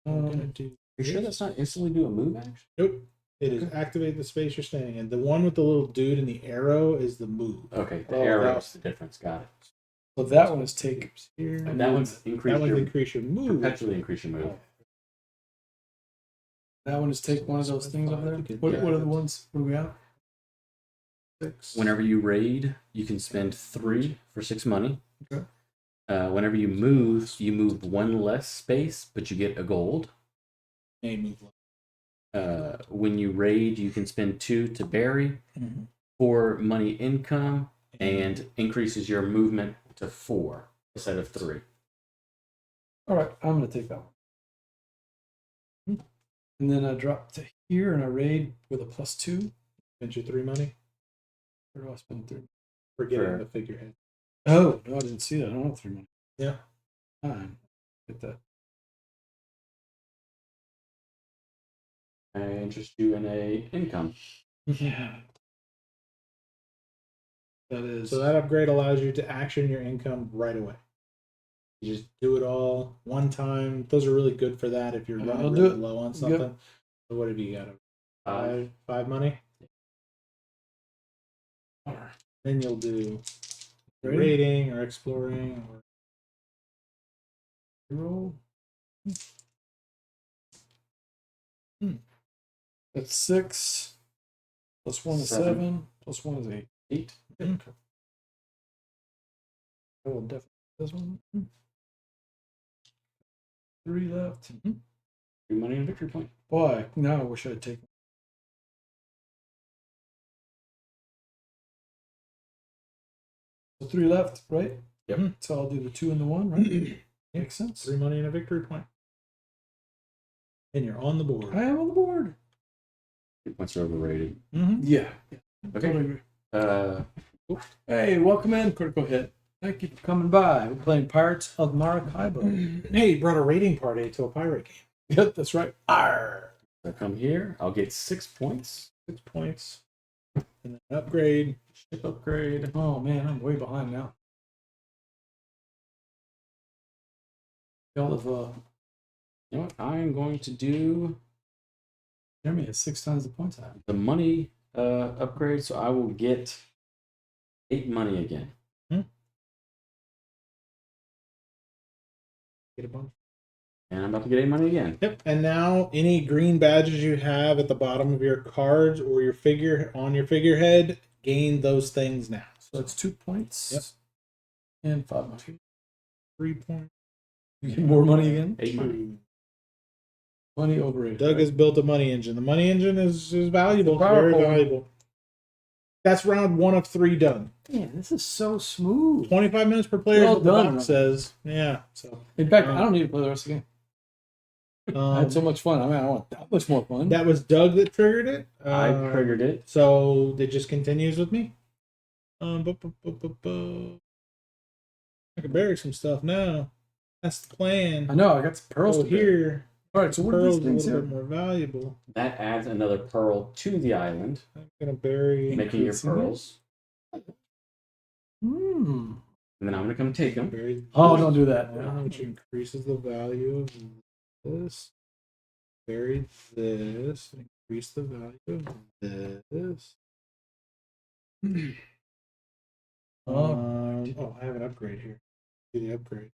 I'm gonna do. You sure that's not instantly do a move action? Nope. It is activate the space you're staying in. The one with the little dude and the arrow is the move. Okay, the Oh, arrow's the difference. Got it. So that one is take. Here. And that one's increase That one's your increase your move. perpetually increase your move. That one is take one of those things over there. Yeah. What are the ones? What do we got? 6. Whenever you raid, you can spend 3 for 6 money. Okay. Whenever you move 1 less space, but you get a gold. A move. When you raid, you can spend 2 to bury, Mhm. 4 money income, and increases your movement to 4 instead of 3. All right, I'm gonna take that one. And then I drop to here and I raid with a +2. Spend your 3 money. Where do I spend 3? Forgetting For- the figurehead. Oh no, I didn't see that. I don't have 3 money. Yeah. Fine. Get that. I interest you in a income. Yeah. That is. So that upgrade allows you to action your income right away. You just do it all one time. Those are really good for that if you're I'll running do really it. low on Yep. something. So what have you got? 5 money. All right. Then you'll do Rating? rating or exploring or Roll. That's 6. +1 is 7. +1 is 8. 8. Okay. I will definitely this one. 3 left. 3 money and victory point. Boy, now I wish I'd taken. So 3 left, right? Yep. So I'll do the 2 and the 1, right? Makes sense. 3 money and a victory point. And you're on the board. I am on the board. 3 points are overrated. Mm-hmm. Yeah. Okay. Totally agree. Hey, welcome in, Critical Hit. Thank you for coming by. We're playing Pirates of Maracaibo. Hey, you brought a rating party to a pirate game. Yep, that's right. Arr. I come here. I'll get 6 points. 6 points. And then upgrade. Ship upgrade. Oh man, I'm way behind now. Y'all have You know what? I'm going to do Jeremy has 6 times the points I have. the money upgrade, so I will get 8 money again. Get a bunch. And I'm about to get 8 money again. Yep. And now any green badges you have at the bottom of your cards or your figure on your figurehead, gain those things now. So that's 2 points. Yep. And 5 money. 3 points. You get more money again? 8 money. Money overrated. Doug right? has built a money engine. The money engine is valuable. Powerful. Very valuable. That's round 1 of 3 done. Man, this is so smooth. 25 minutes per player. Well is what the done, box Rob. says. Yeah. So In fact, I don't need to play the rest of the game. I um, had so much fun. I mean, I want that much more fun. that was Doug that triggered it. I triggered it. So it just continues with me. I can bury some stuff now. That's the plan. I know. I got some pearls So to bury. here, All right. So what are pearls these are a things little here? bit more valuable. That adds another pearl to the island, I'm gonna bury. making your Increasing it. pearls. Hmm. and then I'm gonna come take them. Oh, don't do that. Which increases the value of this. Bury this. Increase the value of this. Oh, I have an upgrade here. Do the upgrade.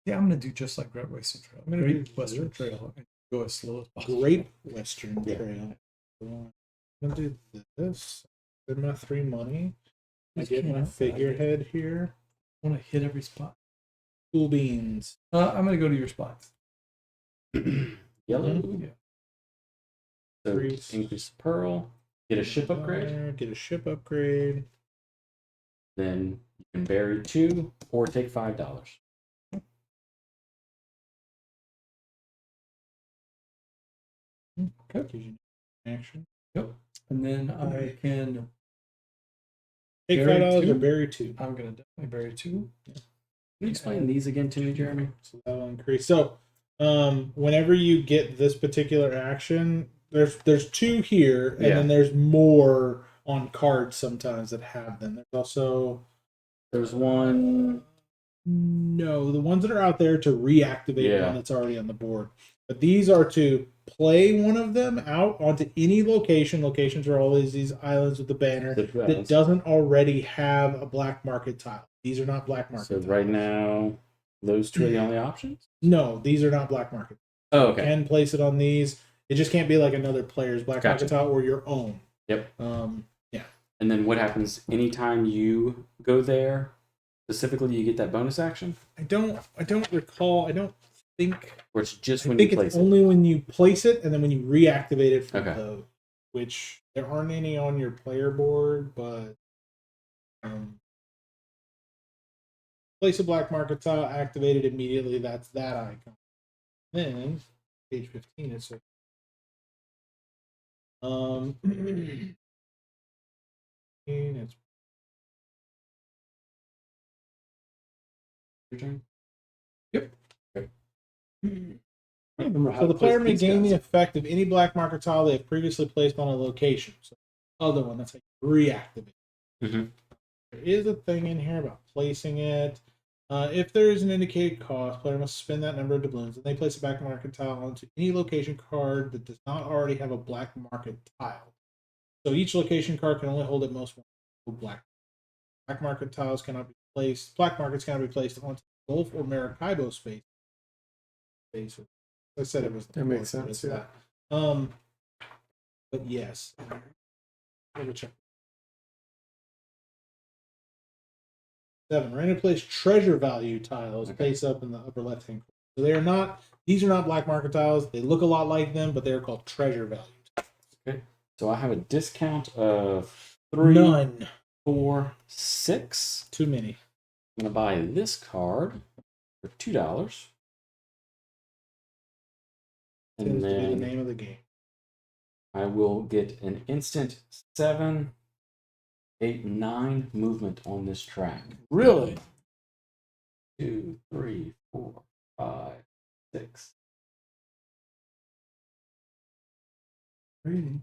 Yeah, I'm gonna do just like Great Western Trail. I'm gonna Great do Western this. Trail. And go as slow as possible. Great Western Yeah. Trail. I'm gonna do this. Get my 3 money. I Just get can't my help it. figurehead here. I want to hit every spot. Cool beans. I'm gonna go to your spots. Yellow. Mhm. Yeah. So Increase. increase the pearl. Get a ship upgrade. Get a ship upgrade. Then you can bury 2 or take $5. Okay. Action. Yep. And then I can. Take Bury $5 or 2? bury 2. I'm gonna definitely bury 2. Can you explain these again to me, Jeremy? So that'll increase. So whenever you get this particular action, there's 2 here, and Yeah. then there's more on cards sometimes that have them. There's also There's one. no, the ones that are out there to reactivate Yeah. one that's already on the board. But these are to play one of them out onto any location. Locations are always these islands with the banner that doesn't already have a black market tile. These are not black market So tiles. right now, those 2 are the only options? No, these are not black market. Oh, You okay. can place it on these. It just can't be like another player's black Gotcha. market tile or your own. Yep. Yeah. And then what happens anytime you go there? Specifically, you get that bonus action? I don't recall. I don't think. Or it's just I when think you it's place it? only when you place it and then when you reactivate it from Okay. those, which there aren't any on your player board, but place a black market tile, activate it immediately. That's that icon. Then page 15 is it's Your turn? I don't remember how so to the player place may these gain guys. the effect of any black marker tile they have previously placed on a location. So other one, that's like reactivate. Mhm. There is a thing in here about placing it. If there is an indicated cost, player must spend that number of doubloons, and they place a black market tile onto any location card that does not already have a black market tile. So each location card can only hold at most one black. Black market tiles cannot be placed. Black markets cannot be placed onto Gulf or Maracaibo space. I said it was. That makes sense, yeah. But yes. Let me check. 7. Random place treasure value tiles face up in the upper left hand corner. So they are not. These are not black market tiles. They look a lot like them, but they are called treasure value tiles. Okay. So I have a discount of 3, None. 4, 6. Too many. I'm gonna buy this card for $2. Tends And to be the then name of the game. I will get an instant 7, 8, 9 movement on this track. Really? 2, 3, 4, 5, 6. Rating.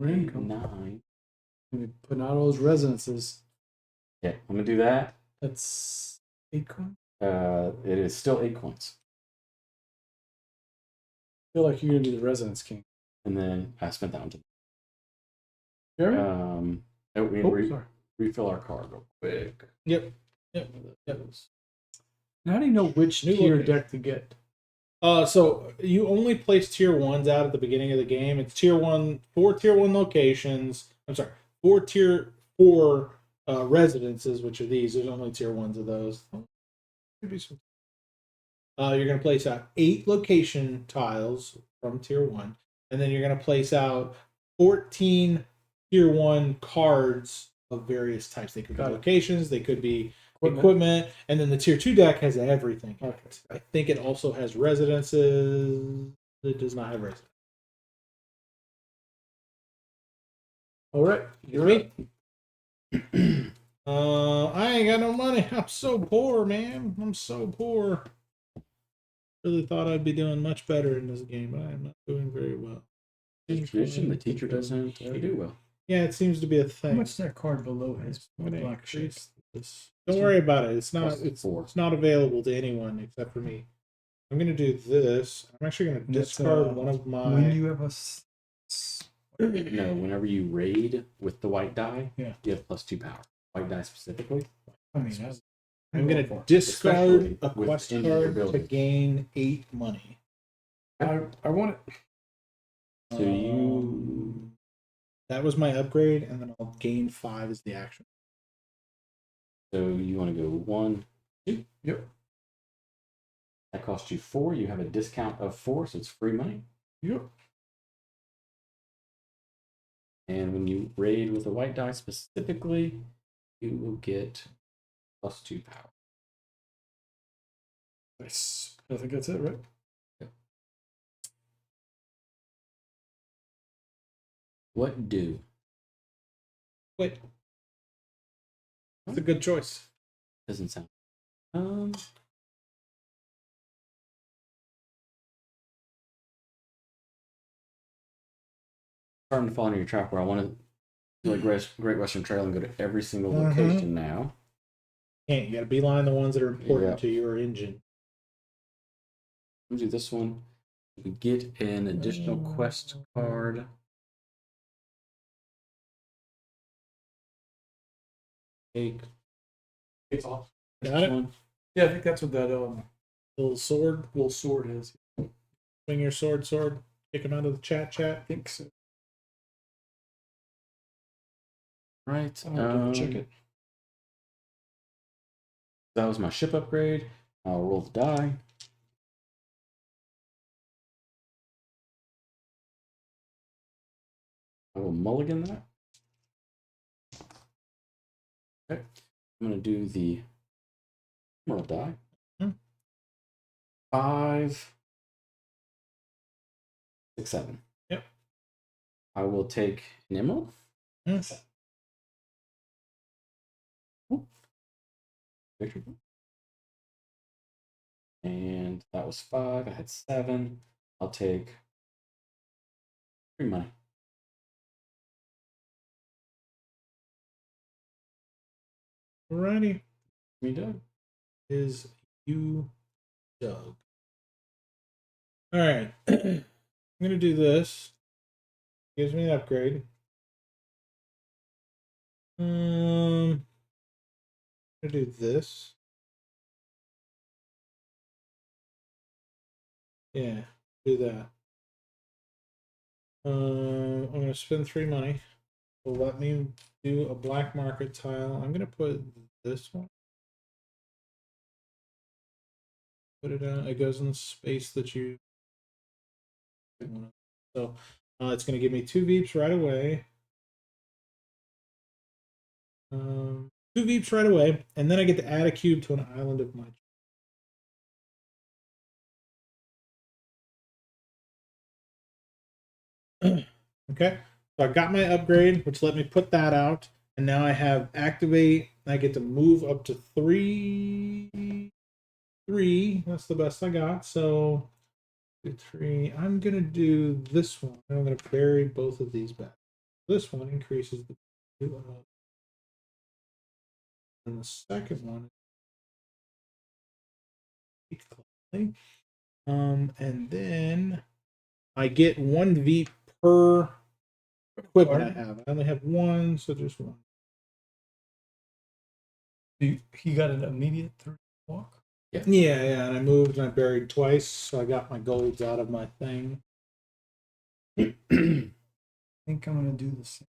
8, 9. Putting out all those resonances. Yeah, I'm gonna do that. That's 8 coins. It is still 8 coins. I feel like you're gonna be the resonance king. And then I spent that one to Jeremy? Sorry. refill our card real quick. Yep. Now, how do you know which New tier location. deck to get? So you only place tier 1s out at the beginning of the game. It's tier 1, 4 tier 1 locations. I'm sorry, 4 tier 4 residences, which are these. There's only tier 1s of those. You're going to place out 8 location tiles from tier 1, and then you're going to place out 14 tier 1 cards of various types. They could be locations, they could be equipment, and then the tier 2 deck has everything. Okay. I think it also has residences. It does not have residences. All right. You're up. I ain't got no money. I'm so poor, man. I'm so poor. Really thought I'd be doing much better in this game, but I am not doing very well. Tradition, the teacher doesn't do well. Yeah, it seems to be a How thing. much is that card below his I'm gonna black shape? increase this. Don't worry about it. It's not. Plus It's 4. it's not available to anyone except for me. I'm gonna do this. I'm actually gonna discard one of my. When you have a No, whenever you raid with the white die, Yeah. you have plus 2 power. White die specifically. I mean, I'm gonna for it. discard Especially a with quest any of your card to buildings. gain 8 money. I want it. So you That was my upgrade, and then I'll gain 5 as the action. so you want to go 1, 2. Yep. That costs you 4. You have a discount of 4, so it's free money. Yep. And when you raid with a white die specifically, you will get plus 2 power. Nice. I think that's it, right? What do? Wait. That's a good choice. Doesn't sound. Starting to fall into your trap where I want to do like Great Western Trail and go to every single location now. Can't. You got to beeline the ones that are important Yeah. to your engine. We'll do this one. We get an additional quest card. Take. It's off. Got it? One. Yeah, I think that's what that Little sword. little sword is. Swing your sword. Kick him out of the chat. I think so. Right. I'm gonna check it. That was my ship upgrade. I'll roll the die. I will mulligan that. Okay. I'm going to do the emerald die. 5, 6, 7. Yep. I will take an emerald. Victory. And that was 5. I had 7. I'll take 3 money. Alrighty. Me done. Is you, Doug. Alright. I'm going to do this. Gives me an upgrade. I'm going to do this. Yeah, do that. I'm going to spend 3 money. Will let me do a black market tile. I'm going to put this one. Put it out. It goes in the space that you. So it's going to give me 2 Veeps right away. 2 Veeps right away, and then I get to add a cube to an island of my. Okay, so I got my upgrade, which let me put that out, and now I have activate. I get to move up to 3. That's the best I got. So 2, 3. I'm gonna do this one. I'm gonna bury both of these back. This one increases the. And the second one. And then I get 1 V per equipment I have. I only have 1, so just 1. He got an immediate 3 walk. Yeah, and I moved and I buried twice, so I got my golds out of my thing. I think I'm gonna do the same.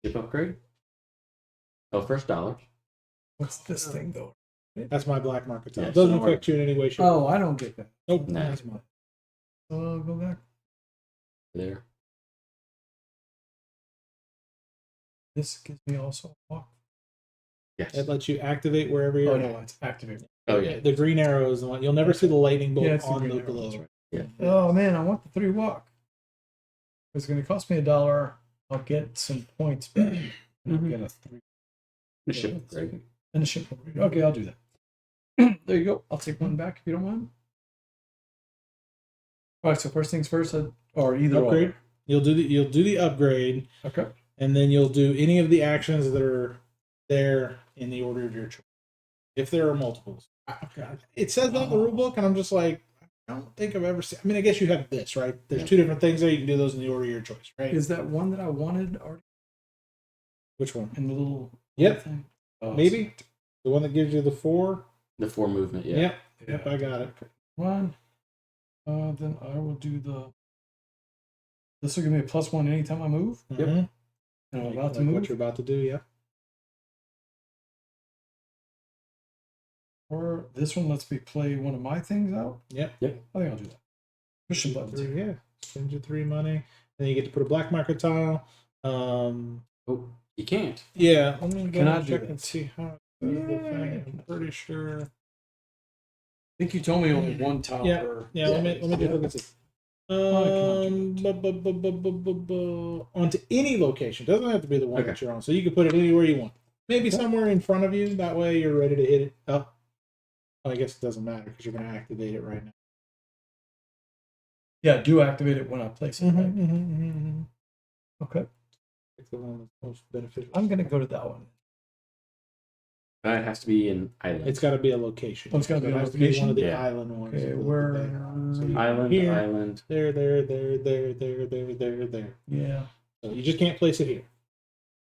Ship upgrade. Oh, first dollar. What's this thing though? That's my black market tile. Yeah, It doesn't so- affect you in any way, shape. Oh, I don't get that. Nope. Nah. That's mine. So go back. There. This gives me also a walk. Yes. It lets you activate wherever you're Oh at. no, it's activated. Oh yeah. The green arrow is the one. You'll never see the lightning bolt Yeah, it's the on green the arrow, globe. that's right. Yeah. Oh man, I want the 3 walk. It's gonna cost me $1. I'll get some points back. And I'll get a 3. The ship upgrade. And a ship upgrade. Okay, I'll do that. There you go. I'll take 1 back if you don't mind. All right. So first things first, or either Upgrade. You'll do the upgrade, Okay. and then you'll do any of the actions that are there in the order of your choice. If there are multiples. Okay. It says that in the rule book, and I'm just like, I don't think I've ever seen. I mean, I guess you have this, right? There's two different things there. You can do those in the order of your choice, right? Is that one that I wanted already Which one? in the little Yep. thing? Oh, Maybe the one that gives you the 4. The 4 movement, yeah. Yep, I got it. One. Then I will do the. This will give me a +1 anytime I move. Yep. And I'm about to Like move. what you're about to do, yeah. Or this one lets me play one of my things out. Yep. I think I'll do that. Pushing buttons. 3, yeah. Spend your 3 money. Then you get to put a black marker tile. Oh, you can't. Yeah. Let me go Can I and do check that? and see how it does the thing. I'm pretty sure. I think you told me only one tile Yeah. per. Yeah, let me just look and see. Onto any location. Doesn't have to be the one that you're on. So you can put it anywhere you want. Maybe somewhere in front of you. That way you're ready to hit it up. Well, I guess it doesn't matter because you're going to activate it right now. Yeah, do activate it when I place it. Right? Okay. It's the one that's most beneficial. I'm gonna go to that one. It has to be an island. It's got to be a location. Oh, it's gotta be a It has to be one location? of the Yeah. island ones. Okay, with the where? background. So you go Island, here, island. there. Yeah. So you just can't place it here.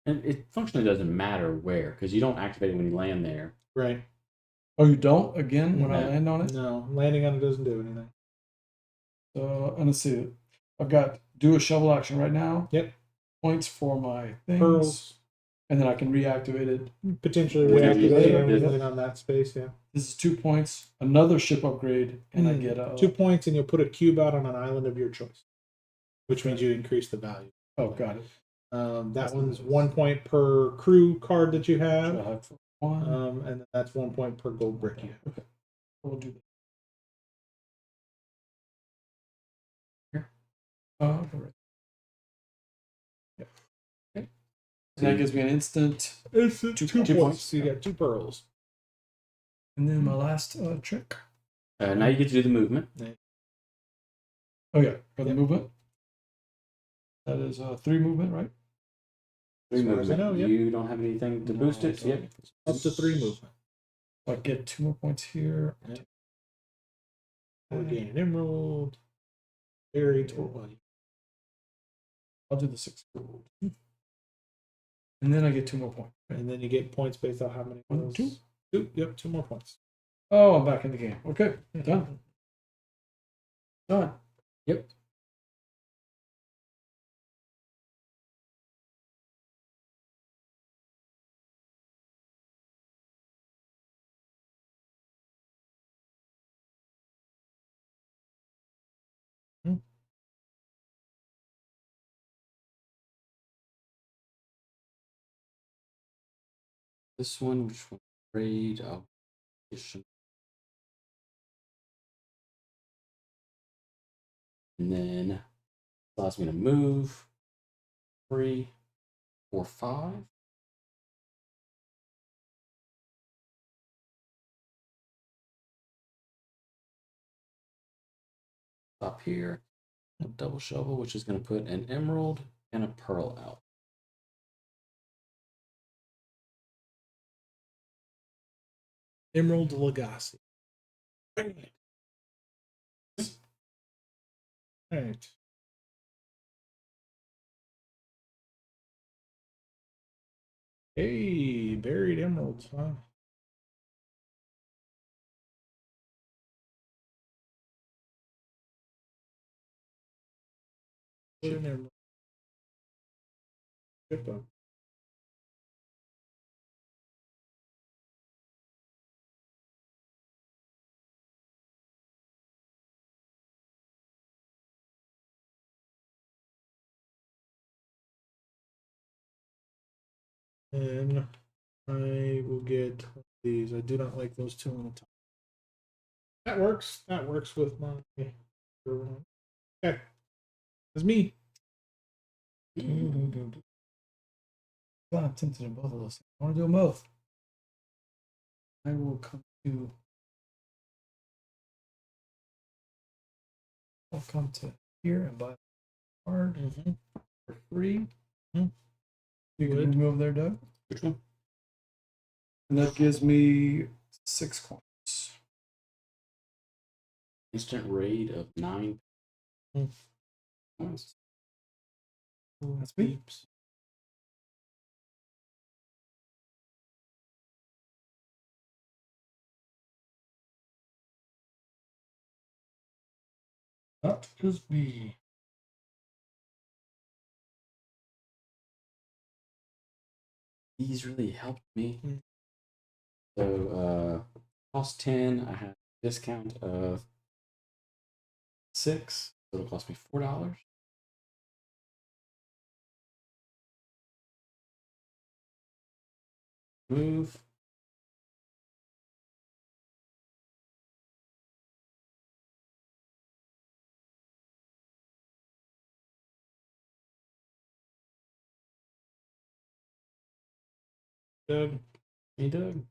And it functionally doesn't matter where, because you don't activate it when you land there. Right. Oh, you don't again when I No. land on it. No, landing on it doesn't do anything. So let's see. I've got do a shovel action right now. Yep. Points for my things. Pearls. And then I can reactivate it. Potentially When you reactivate use it, everything on that space, yeah. This is 2 points. Another ship upgrade, and I get a 2 points, and you'll put a cube out on an island of your choice, which means you increase the value. Oh, got it. That one's 1 point per crew card that you So have, I have 1. and that's 1 point per gold brick you have. Okay. We'll do that. Here. Oh, okay. Right. Yep. Okay. And that gives me an instant. Two points. So you got 2 pearls. And then my last trick. Now you get to do the movement. Oh yeah, for the movement. That is 3 movement, right? 3 As far as I movement. know, yep. You don't have anything to boost it. so Yep. Up to 3 movement. I get 2 more points here. Yep. Or gain an emerald. Buried. I'll do the 6 gold. And then I get 2 more points. And then you get points based on how many. 1, 2. 2. Yep, 2 more points. Oh, I'm back in the game. Okay, done. Done. Yep. This one, which one? Trade. And then allows me to move 3, 4, 5. Up here, a double shovel, which is going to put an emerald and a pearl out. Emerald Legacy. Alright. Hey, buried emeralds, huh? Put an emerald. Ship up. And I will get these. I do not like those 2 on the top. That works. That works with my. Okay. That's me. I'm tempted in both of those. I want to do them both. I will come to. I'll come to here and buy card for free. Mhm. You can Would. move me over there, Doug. Which one? And that gives me 6 coins. Instant raid of 9 points. That's me. That is me. These really helped me. So cost 10. I have a discount of 6. So it'll cost me $4. Move. Doug. Hey, Doug.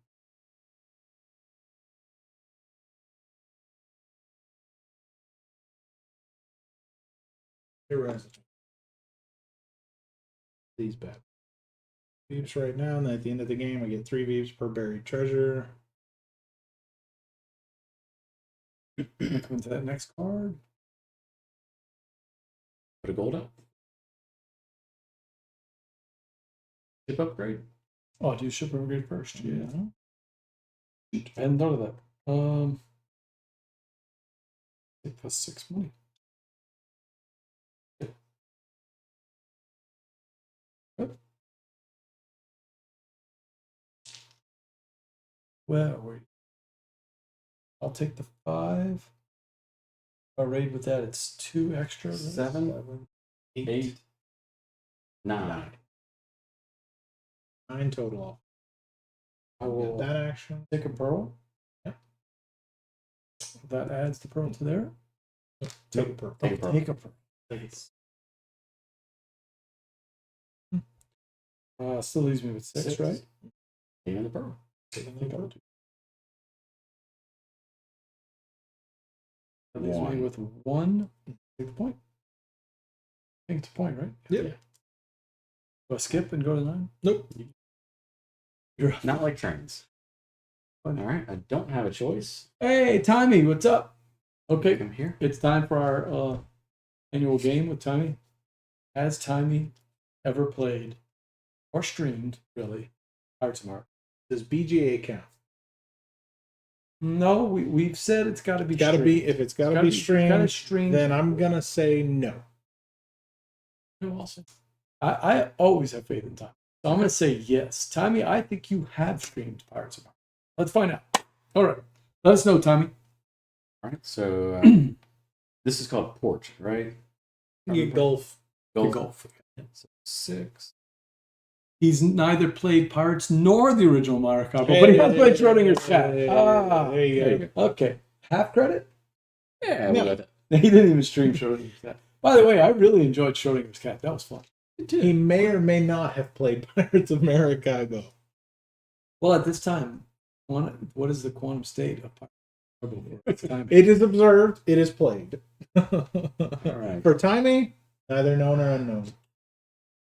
Erase. These bad. Veeps right now, and then at the end of the game, I get 3 Veeps per buried treasure. Into that next card. Put a gold up. Ship upgrade. Oh, do ship upgrade first. Yeah. Shoot, I hadn't thought of that. It plus 6 money. Yep. Where are we? I'll take the 5. I'll raid with that. It's 2 extra. 7, 8, 9. 9 total. I I'll will get that action. take a pearl. Yep. That adds the pearl to there. Take a pearl. Take a pearl. Take a pearl. Nice. Still leaves me with 6, right? And the pearl. I think I'll do. That leaves me with 1. Take the point. I think it's a point, right? Yep. Yeah. Do I skip and go to 9? Nope. You're Not like trains. All right. I don't have a choice. Hey, Tommy, what's up? Okay, Come here. it's time for our annual game with Tommy. Has Tommy ever played or streamed, really, Pirates of Mark? Does BGA count? No, we've said it's got to be. Got to be. If it's got to be streamed, then I'm gonna say no. No, also, I always have faith in Tommy, so I'm gonna say yes, Tommy. I think you have streamed Pirates of Mark. Let's find out. All right, let us know, Tommy. All right. So this is called Port, right? You golf. Golf. So 6. He's neither played Pirates nor the original Maracaibo, but he has played Schrodinger's Cat. There you go. Okay. Half credit? Yeah. No. We'll go He didn't even stream Schrodinger's Cat. By the way, I really enjoyed Schrodinger's Cat. That was fun. He may or may not have played Pirates of Maracaibo. Well, at this time, what is the quantum state of Maracaibo? At this time? It is observed. It is played. All right. For timing, neither known or unknown.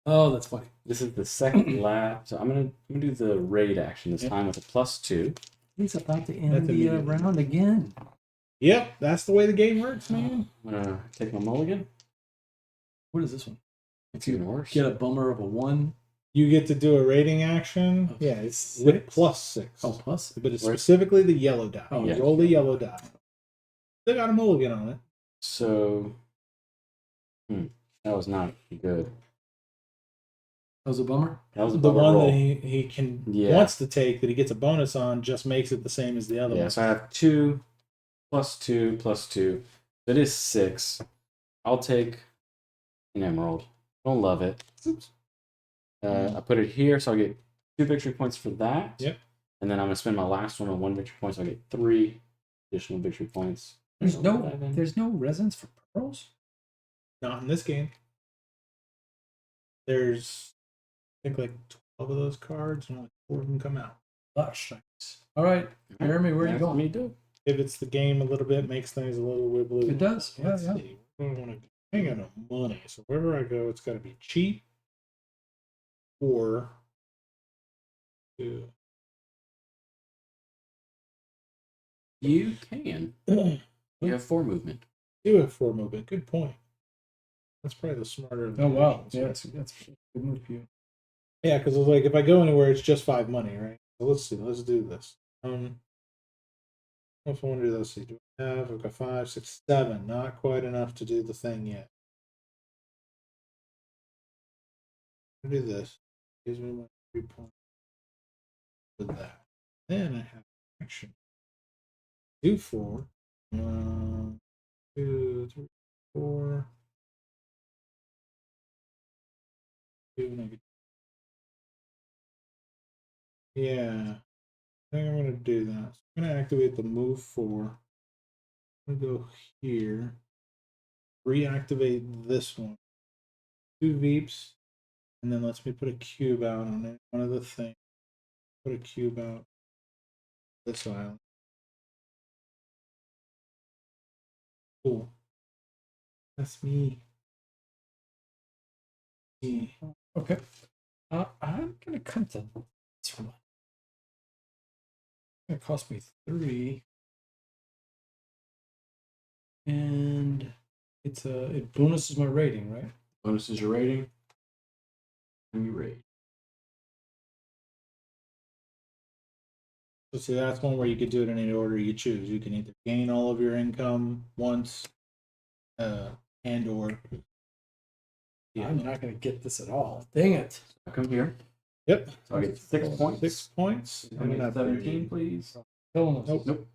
Oh, that's funny. This is the second lap. So I'm gonna do the raid action this time with a +2. He's about to That's end the immediate. round again. Yep, that's the way the game works, man. I'm gonna take my mulligan. What is this one? It's even worse. Get a bummer of a 1. You get to do a rating action. Of Yeah, it's 6? with +6. Oh, plus? But it's Where- specifically the yellow die. Oh, You yeah. roll the yellow die. They got a mulligan on it. So that was not good. That was a bummer? That was a The bummer one roll. that he can wants to take that he gets a bonus on just makes it the same as the other Yeah, one. so I have 2 +2 +2. That is 6. I'll take an emerald. Don't love it. Oops. I put it here, so I'll get 2 victory points for that. Yep. And then I'm gonna spend my last one on 1 victory point, so I get 3 additional victory points. There's no resins for pearls? Not in this game. There's, I think, like 12 of those cards, and only 4 of them come out. Lush. All right, Jeremy, where are you That's going? me do. Pivots the game a little bit, makes things a little wibbly. It does. Yeah, Let's yeah. see. Where do I want to go? I ain't got no money, so wherever I go, it's got to be cheap or You can. do You have 4 movement. have 4 movement. Good point. That's probably the smarter. Of the Oh wow, options. yeah, that's a good move for you. Yeah, because like if I go anywhere, it's just 5 money, right? So let's see. Let's do this. If I want to do this, do I have? I've got 5, 6, 7. Not quite enough to do the thing yet. I'll do this. Gives me my 3 points with that. Then I have action. Do 4. 1, 2, 3, 4. 2 negative. Yeah. I think I'm going to do that. So I'm going to activate the move 4. I'm going to go here. Reactivate this one. 2 Veeps. And then lets me put a cube out on it. One of the things. Put a cube out this island. Cool. That's me. Okay. I'm gonna come to this one. It's gonna cost me 3. And it bonuses my rating, right? Bonus is your rating. And you rate. So see, that's one where you could do it in any order you choose. You can either gain all of your income once, and or. Yeah. I'm not gonna get this at all. Dang it. I come here. Yep. So I get 6 points. 6 points. I get 17, please. Killing us. Nope. Nope.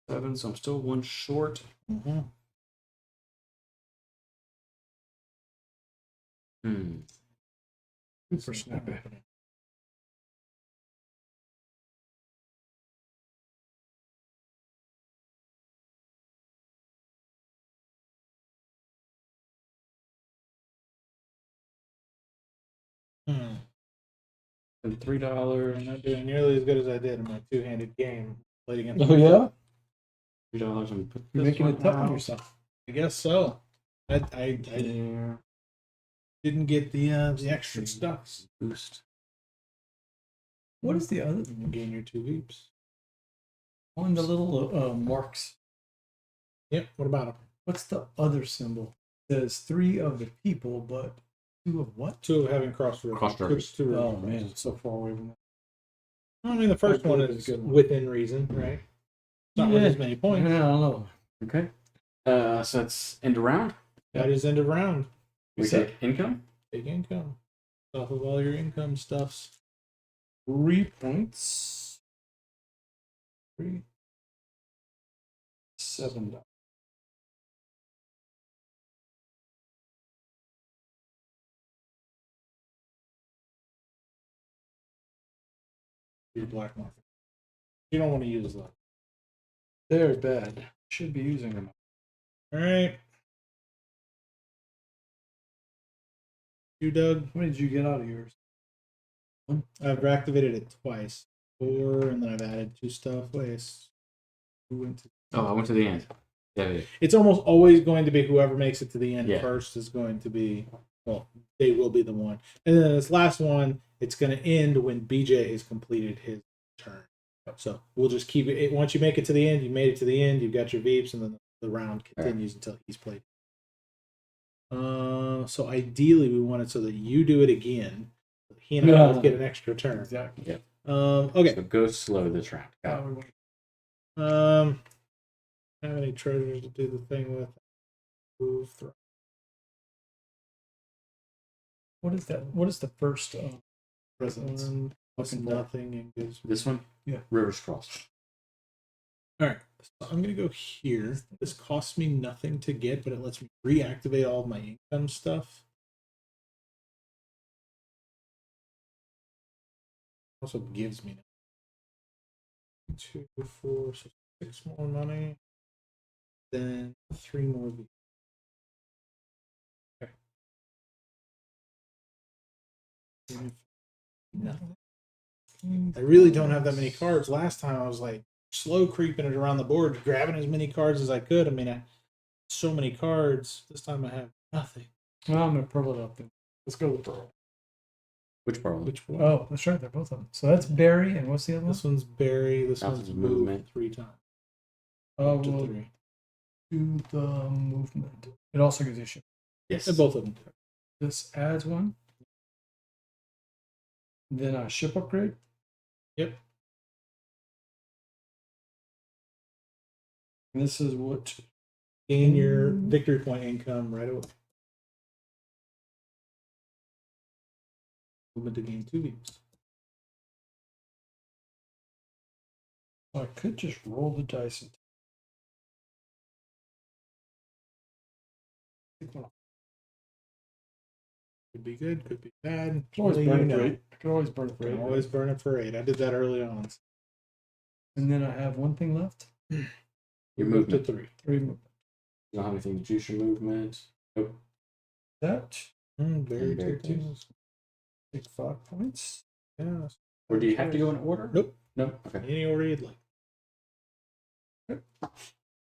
Seven, so I'm still 1 short. Mm-hmm. Super snappy. Hmm. And $3. I'm not doing nearly as good as I did in my 2-handed game. Played against. Oh yeah? $3 and put You're this making one it tough on out. yourself. I guess so. I There. didn't get the extra stuff. Boost. What is the other You gain your 2 Veeps. on the little marks? Yep. What about them? What's the other symbol? It says 3 of the people, but 2 of what? 2 of having crossed rivers. Crossed rivers. 2 Oh rivers. man, it's so far away from that. I mean, the first I one believe is it's a good one. within reason, right? Not with Yeah. as many points. Yeah, I don't know. Okay. So that's end of round. That is end of round. We So- take income. Big income. Off of all your income stuffs. 3 points. 3. $7. Your black market. You don't want to use that. They're bad. Should be using them. All right. You, Doug. What did you get out of yours? I've activated it twice. 4, and then I've added 2 stuff. Waste. Who went to? Oh, I went to the end. Yeah. It's almost always going to be whoever makes it to the end Yeah. first is going to be, well, they will be the one. And then this last one, it's going to end when BJ has completed his turn. So we'll just keep it. Once you make it to the end, you made it to the end, you've got your Veeps, and then the round continues until he's played. So ideally, we want it so that you do it again. He and I both get an extra turn. Exactly. Yep. Okay. So go slow this round. Got it. Have any treasures to do the thing with? Move through. What is that? What is the first presence? Fucking nothing and gives. This one? Yeah. Rivers Cross. All right. So I'm going to go here. This costs me nothing to get, but it lets me reactivate all of my income stuff. Also gives me 2, 4, so 6 more money. Then 3 more. Okay. Nothing. I really don't have that many cards. Last time I was like slow creeping it around the board, grabbing as many cards as I could. I mean, so many cards. This time I have nothing. Well, I'm gonna pearl it up then. Let's go with pearl. Which pearl? Which one? Oh, that's right. They're both of them. So that's berry, and what's the other one? This one's berry. This Nothing's one's movement. movement 3 times. Oh, Up to we'll 3. do the movement. It also gives you ship. Yes. And both of them. This adds one. Then a ship upgrade. Yep. And this is what Gain your victory point income right away. Movement to gain 2 leaps. I could just roll the dice and take one off. Could be good, could be bad. Always Only burn you it for know. 8. I could always burn it for 8. Always burn it for 8. I did that early on. And then I have one thing left. Your Move to movement. 3. 3 movement. You don't have anything to juice your movement. Nope. That Very Very two two. things. take 5 points. Yeah. Or do you have to go in order? Nope. Nope. Okay. Any order you'd like.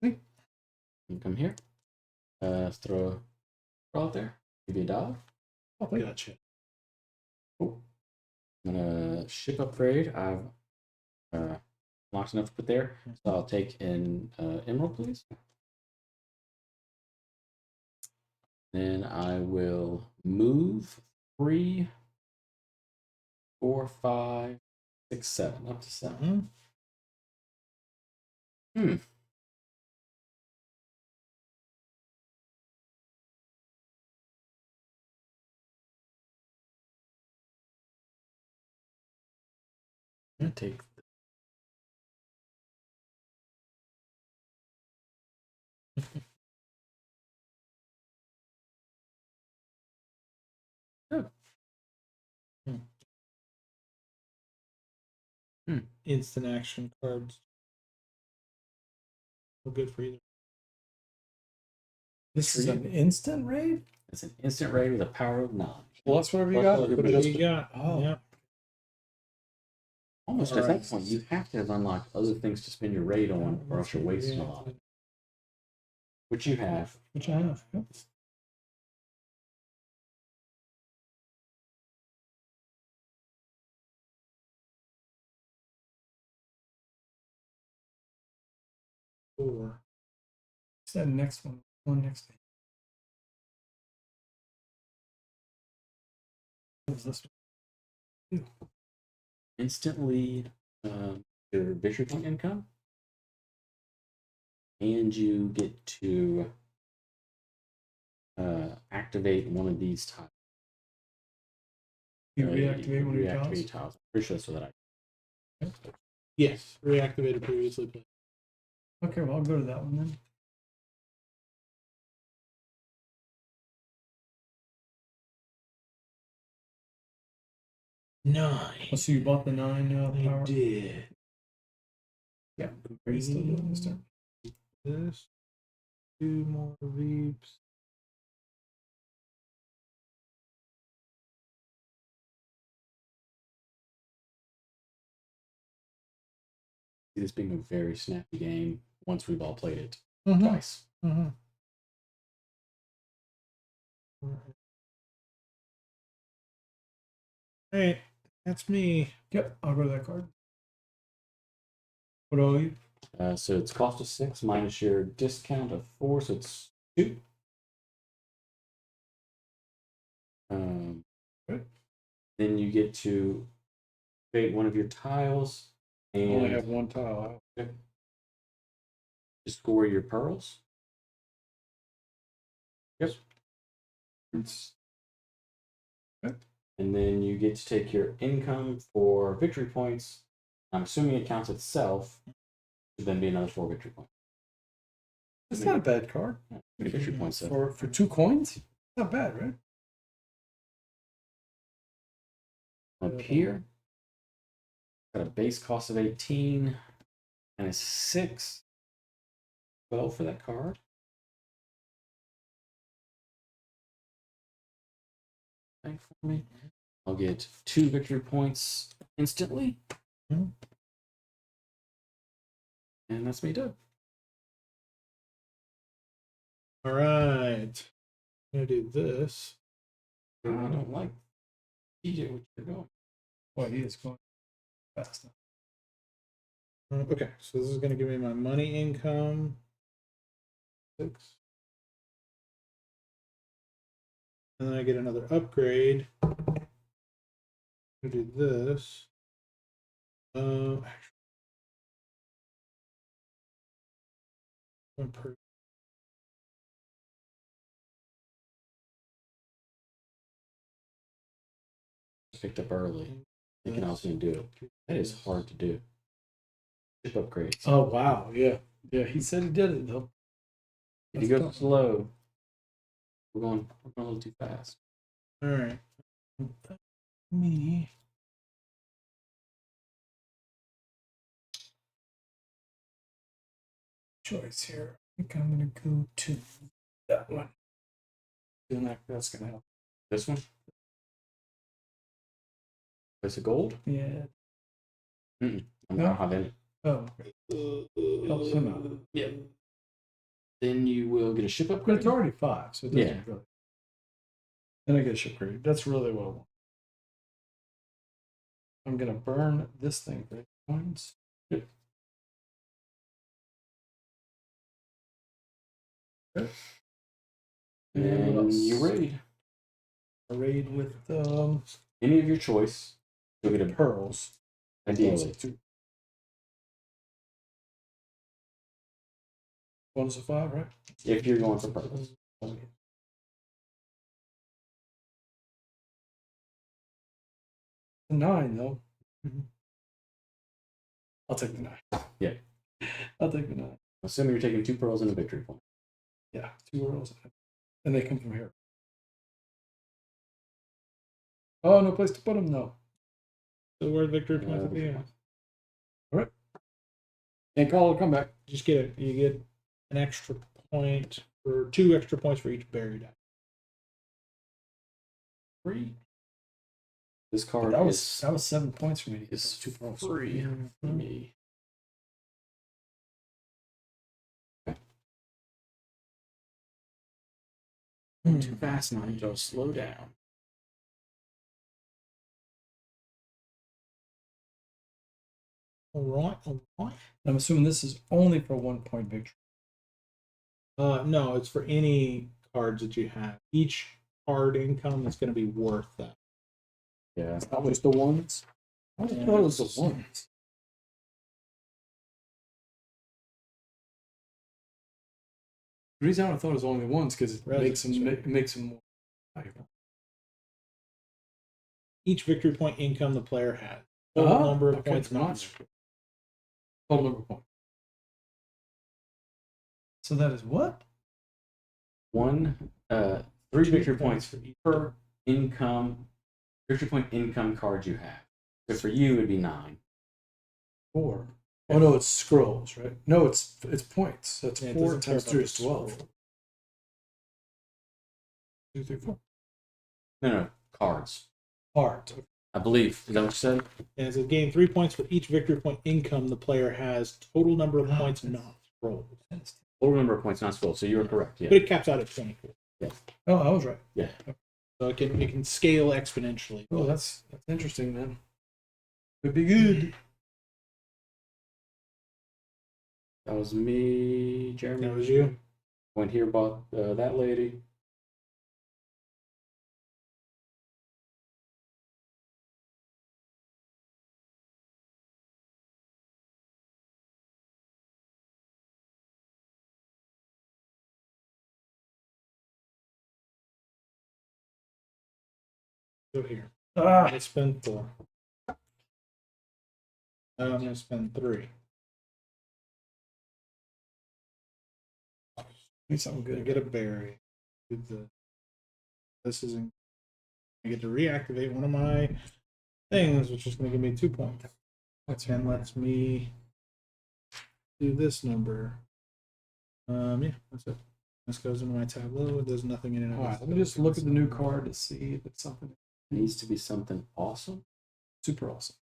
You come here. Let's throw out there. Give you $1. Oh, thank you. Gotcha. I'm gonna ship upgrade. I've locked enough to put there, so I'll take an emerald, please. Then I will move 3, 4, 5, 6, 7, up to 7. Mhm. I'm gonna take. Instant action cards. Well, good for you. This is an instant raid? It's an instant raid with a power of 9. Plus whatever you Plus got. whatever But you just, You got. Oh. Yeah. Almost at Alright. that point, you have to have unlocked other things to spend your raid on, or else you're wasting a lot. Which you have. which I have. Yep. Four. What's that next one? One next thing. What's this one? Instantly your victory point income, and you get to activate one of these tiles. You reactivate one of your reactivate tiles? tiles. Pretty sure that's what I. Yes. Reactivated previously played. Okay, well, I'll go to that one then. Nine. Oh, so you bought the 9 I power? did. Yeah. It's still doing this turn. This. 2 more leaps. See this being a very snappy game once we've all played it Mhm. twice. Mhm. Alright, that's me. Yep, I'll go to that card. What do I owe you? So it's cost of 6 minus your discount of 4, so it's 2. Good. Then you get to create one of your tiles I only and have one tile. just score your pearls. Yep. Okay. And then you get to take your income for victory points. I'm assuming it counts itself, to then be another 4 victory points. It's not a bad card. How many victory points? So. For 2 coins? Not bad, right? Up here, got a base cost of 18 and a 6. 12 for that card. Thank for me. I'll get 2 victory points instantly. Mhm. And that's me done. All right. I'm gonna do this. I don't like DJ what you're doing. Boy, he is going fast now. Okay, so this is gonna give me my money income. 6. And then I get another upgrade. I'm gonna do this. Actually, one per. Picked up early. Thinking I was going to do it. That is hard to do. Ship upgrades. Oh wow, yeah, yeah. He said he did it though. If you go slow, we're going a little too fast. All right. Me. Choice here. I think I'm gonna go to that one. Doing that, that's gonna help. This one? Place of gold? Yeah. I don't No? have any. Oh. Helps him out. Yeah. Then you will get a ship But upgrade. it's already 5, so it doesn't Yeah. really. Then I get a ship upgrade. That's really what I want. I'm gonna burn this thing for points. Yep. Okay. And you raid. A raid with Any of your choice. You'll get a pearls. ideally. Bonus of 5, right? If you're going for purples. The 9 though. I'll take the 9. Yeah. I'll take the 9. Assuming you're taking 2 pearls and a victory point. Yeah, 2 pearls. And they come from here. Oh, no place to put them though. So where victory points at the end? All right. Can't call it a comeback. Just get you get an extra point or 2 extra points for each buried item. 3. This card That was 7 points for me to get is those 2 pearls. free for me. Too fast, Nigel. Slow down. All right. I'm assuming this is only for 1 point victory. No, it's for any cards that you have. Each card income is going to be worth that. Yeah. It's not just the ones. I thought it was the ones. The reason I thought it was only the ones because it makes them more valuable. Each victory point income the player has. Total number of points not. Total number of points. So that is what? 3 victory points per income victory point income card you have. So for you it'd be 9. 4. Oh no, it's scrolls, right? No, it's points. That's Yeah, it 4 doesn't care times about 3 the is 12. scroll. 2, 3, 4. No, cards. Heart. I believe. Is that what you said? And it says gain 3 points for each victory point income the player has. Total number of points not scrolled. Total number of points not scrolled. So you were correct. Yeah. But it caps out at 24. Oh, I was right. Yeah. So it can scale exponentially. Oh, that's interesting, man. Could be good. That was me, Jeremy. That was you. Went here, bought that lady. Go here. Ah, I spend 4. I'm going to spend 3. need something I good. get a berry. This isn't. I get to reactivate one of my things, which is going to give me 2 points. And lets me do this number. Yeah, that's it. This goes into my tableau. There's nothing in it. All right, let me just look at the new card to see if it's something It needs to be something awesome. super awesome.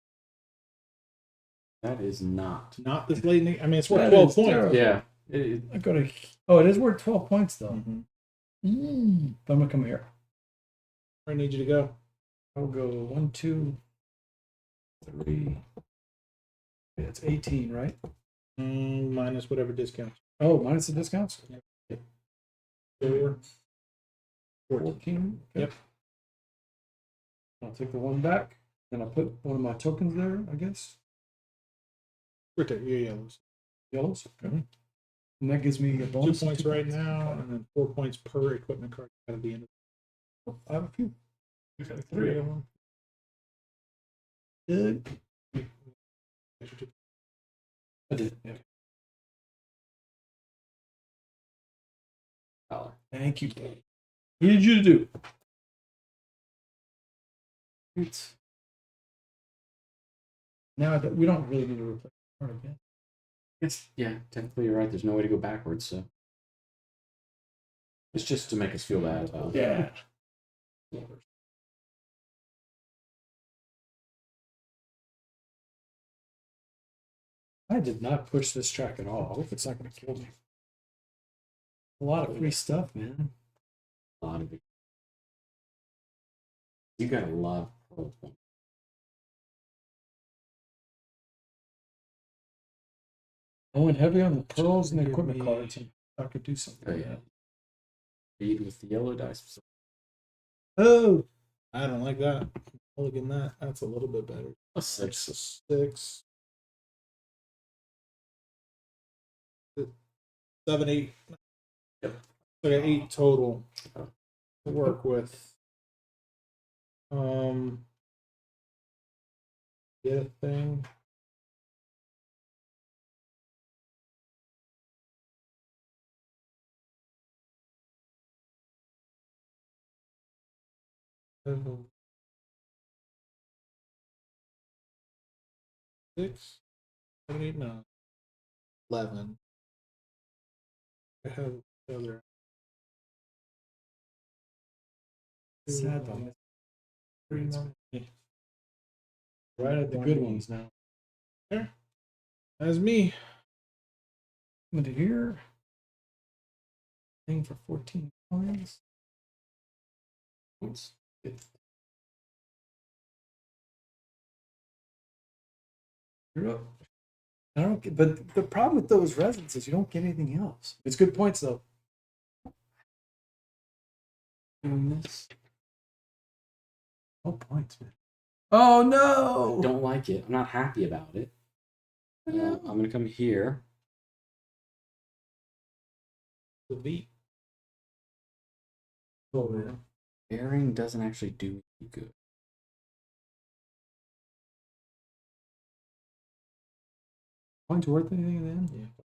That is not. Not this late. I mean, it's worth That 12 is points. terrible. Yeah. I go to. Oh, it is worth 12 points though. Mm-hmm. But I'm gonna come here. I need you to go. I'll go 1, 2, 3. Yeah, it's 18, right? Minus whatever discount. Oh, minus the discounts. Yep. 14. Okay. Yep. I'll take the one back. Then I'll put one of my tokens there, I guess. Rotate your yellows. Yellows. Okay. And that gives me a 2 bonus. points right now, and then 4 points per equipment card at the end of I have a few. the 3 of them. Good. I did. Yeah. $1. Thank you. What did you do? Now we don't really need to replace the card again. It's yeah, technically you're right. There's no way to go backwards, so it's just to make us feel bad. Yeah. I did not push this track at all. I hope it's not going to kill me. A lot of free stuff, man. A lot of it. You got a lot of pearl points. I went heavy on the pearls and the equipment cards. And I could do something. Oh, yeah. Read with the yellow dice. Oh, I don't like that. Look at that. That's a little bit better. A 6. 6. 7, 8. Yep. So I got 8 total Oh. to work with. Get a thing. Six, 7, 8, 9, 11. I have the other. sad though. 3 more. Right at the good ones now. There. That's me. I'm into here. Thing for 14 coins. Good. You're up. I don't get, but the problem with those resins is you don't get anything else. It's good points though. Doing this. Oh, points, man. Oh no! Don't like it. I'm not happy about it. I'm gonna come here. The beat. Oh man. Bearing doesn't actually do me good. Points worth anything then? Yeah.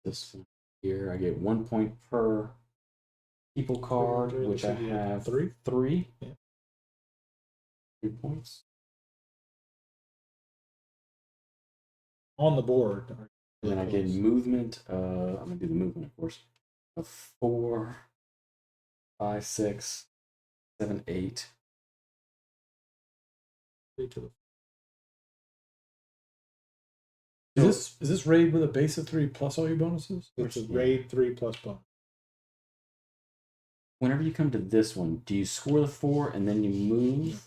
This one here, I get 1 point per people card, Three, which I so you have have 3. 3. Yeah. 3 points. On the board. And then I get movement. I'm gonna do the movement, of course. Of 4, 5, 6, 7, 8. 3 to the Is this raid with a base of 3 plus all your bonuses? It's a raid 3 plus bonus. Whenever you come to this one, do you score the 4 and then you move?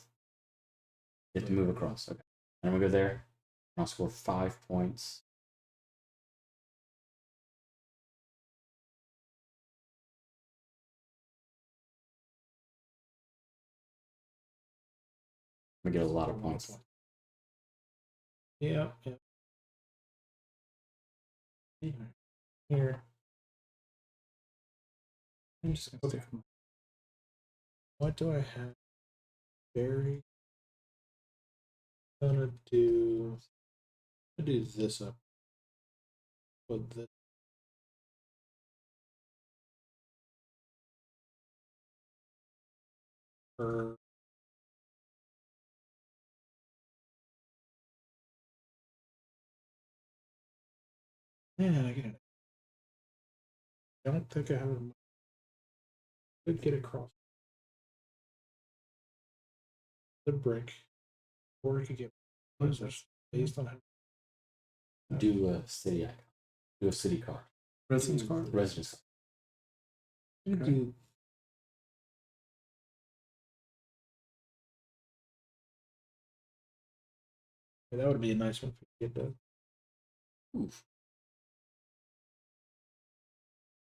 You have to move across. Okay. And I'm gonna go there. I'll score 5 points. I'm gonna get a lot of points. Yeah. Here. I'm just gonna stick them. What do I have? Very. I'm gonna do this up. Put this. Man, I get it. I don't think I have it. Could get across the brick, or I could get What is this? Based on Do a city icon. Do a city card. Residence card? Residence. Okay. Do that would be a nice one for you to get done. oof.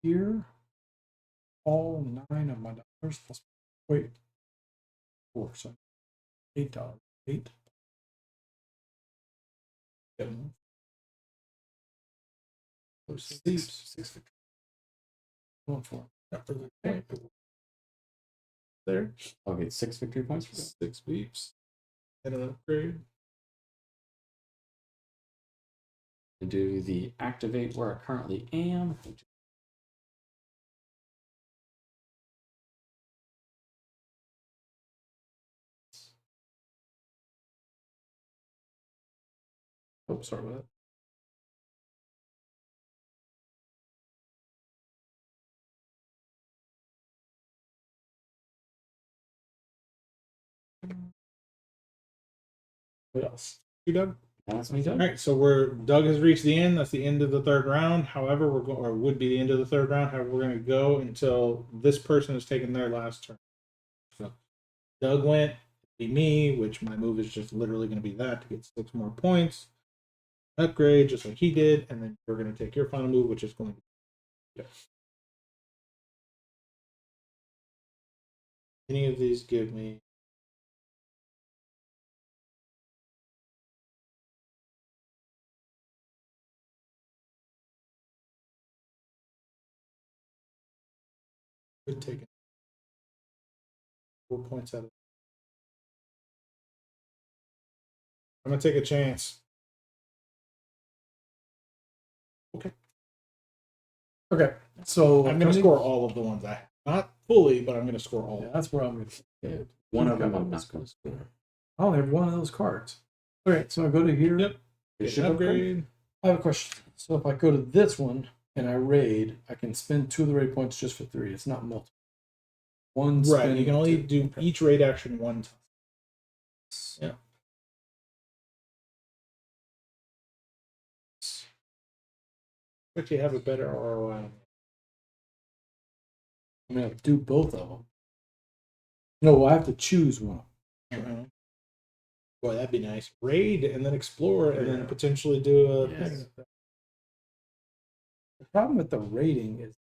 Here, all 9 of my dollars plus, wait, 4, so $8. 8. Yep. Six. Going for it. Not for the point. There. I'll get 6 victory points for that. 6 beeps. And an upgrade. To do the activate where I currently am. Oh, sorry about that. What else? You, Doug? That's me All done. right, so Doug has reached the end. That's the end of the third round. However, we're going, or would be the end of the third round. However, we're going to go until this person has taken their last turn. So, Doug went. It'd be me, which my move is just literally going to be that to get 6 more points. Upgrade, just like he did, and then we're going to take your final move, which is going to be. Yeah. Any of these give me. Could take it. 4 points out of. I'm gonna take a chance. Okay, so I'm gonna score all of the ones I have. Not fully, but I'm gonna score all. Yeah, that's where I'm going to. Yeah. One of them I'm not going to score. I only have one of those cards. Okay, so I go to here. Yep. It Get should an upgrade. upgrade. I have a question. So if I go to this one and I raid, I can spend 2 of the raid points just for 3. It's not multiple. One Right. spinning You can only to- do okay. each raid action one time. Yeah. But you have a better ROI. I mean, I do both of them. No, I have to choose one. Boy, that'd be nice. Raid and then explore and then Yeah. potentially do a Yes. thing. The problem with the rating is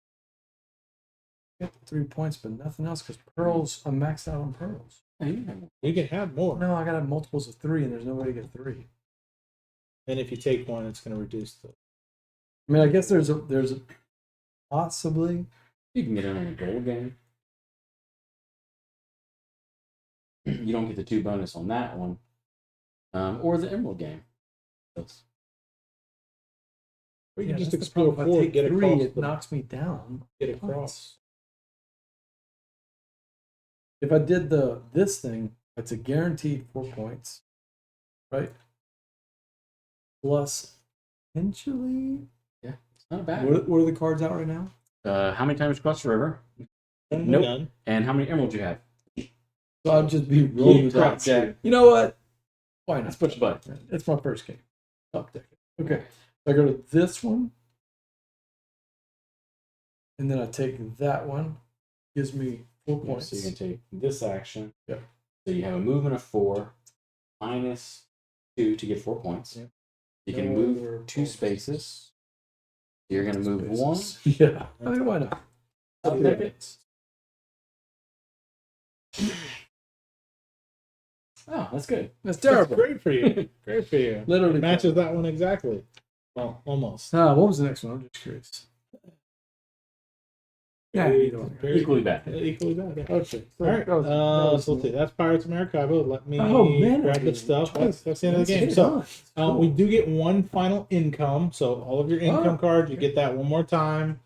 I get the 3 points, but nothing else because pearls, I'm maxed out on pearls. Yeah, you have one. You can have more. No, I got to have multiples of 3 and there's no way to get 3. And if you take one, it's gonna reduce the. I mean, I guess there's a possibly. You can get it on a gold game. You don't get the 2 bonus on that one. Or the emerald game. That's, Or you Yeah, can just that's the explore problem. If I 4, take get 3, across. it knocks me down. Get across. If I did this thing, it's a guaranteed 4 points, right? Plus, potentially, it's not bad. what are the cards out right now? How many times cross the river? And Nope. done. And how many emeralds you have? So I'd just be rolling with Top that. deck. You know what? Why not? Let's push the button. It's my first game. Top deck. Okay. So I go to this one, and then I take that one. Gives me 4 points. So you can take this action. Yep. So you have a movement of 4 minus 2 to get 4 points. Yep. You can move 2 spaces. You're going to move 1. Yeah. I mean, why not? Top deck it. Oh, that's good. That's That's terrible. great for you. Great for you. Literally Matches that one exactly. Well, almost. What was the next one? I'm just curious. Yeah, either one. Equally bad. Equally bad. Yeah. Okay. All right. That was- that was- So let's see. That's Pirates of Maracaibo. Let me Oh, man. grab the stuff. That's the end of the game. Let's So get on. we do get one final income. So all of your income Oh, cards, you okay. get that one more time.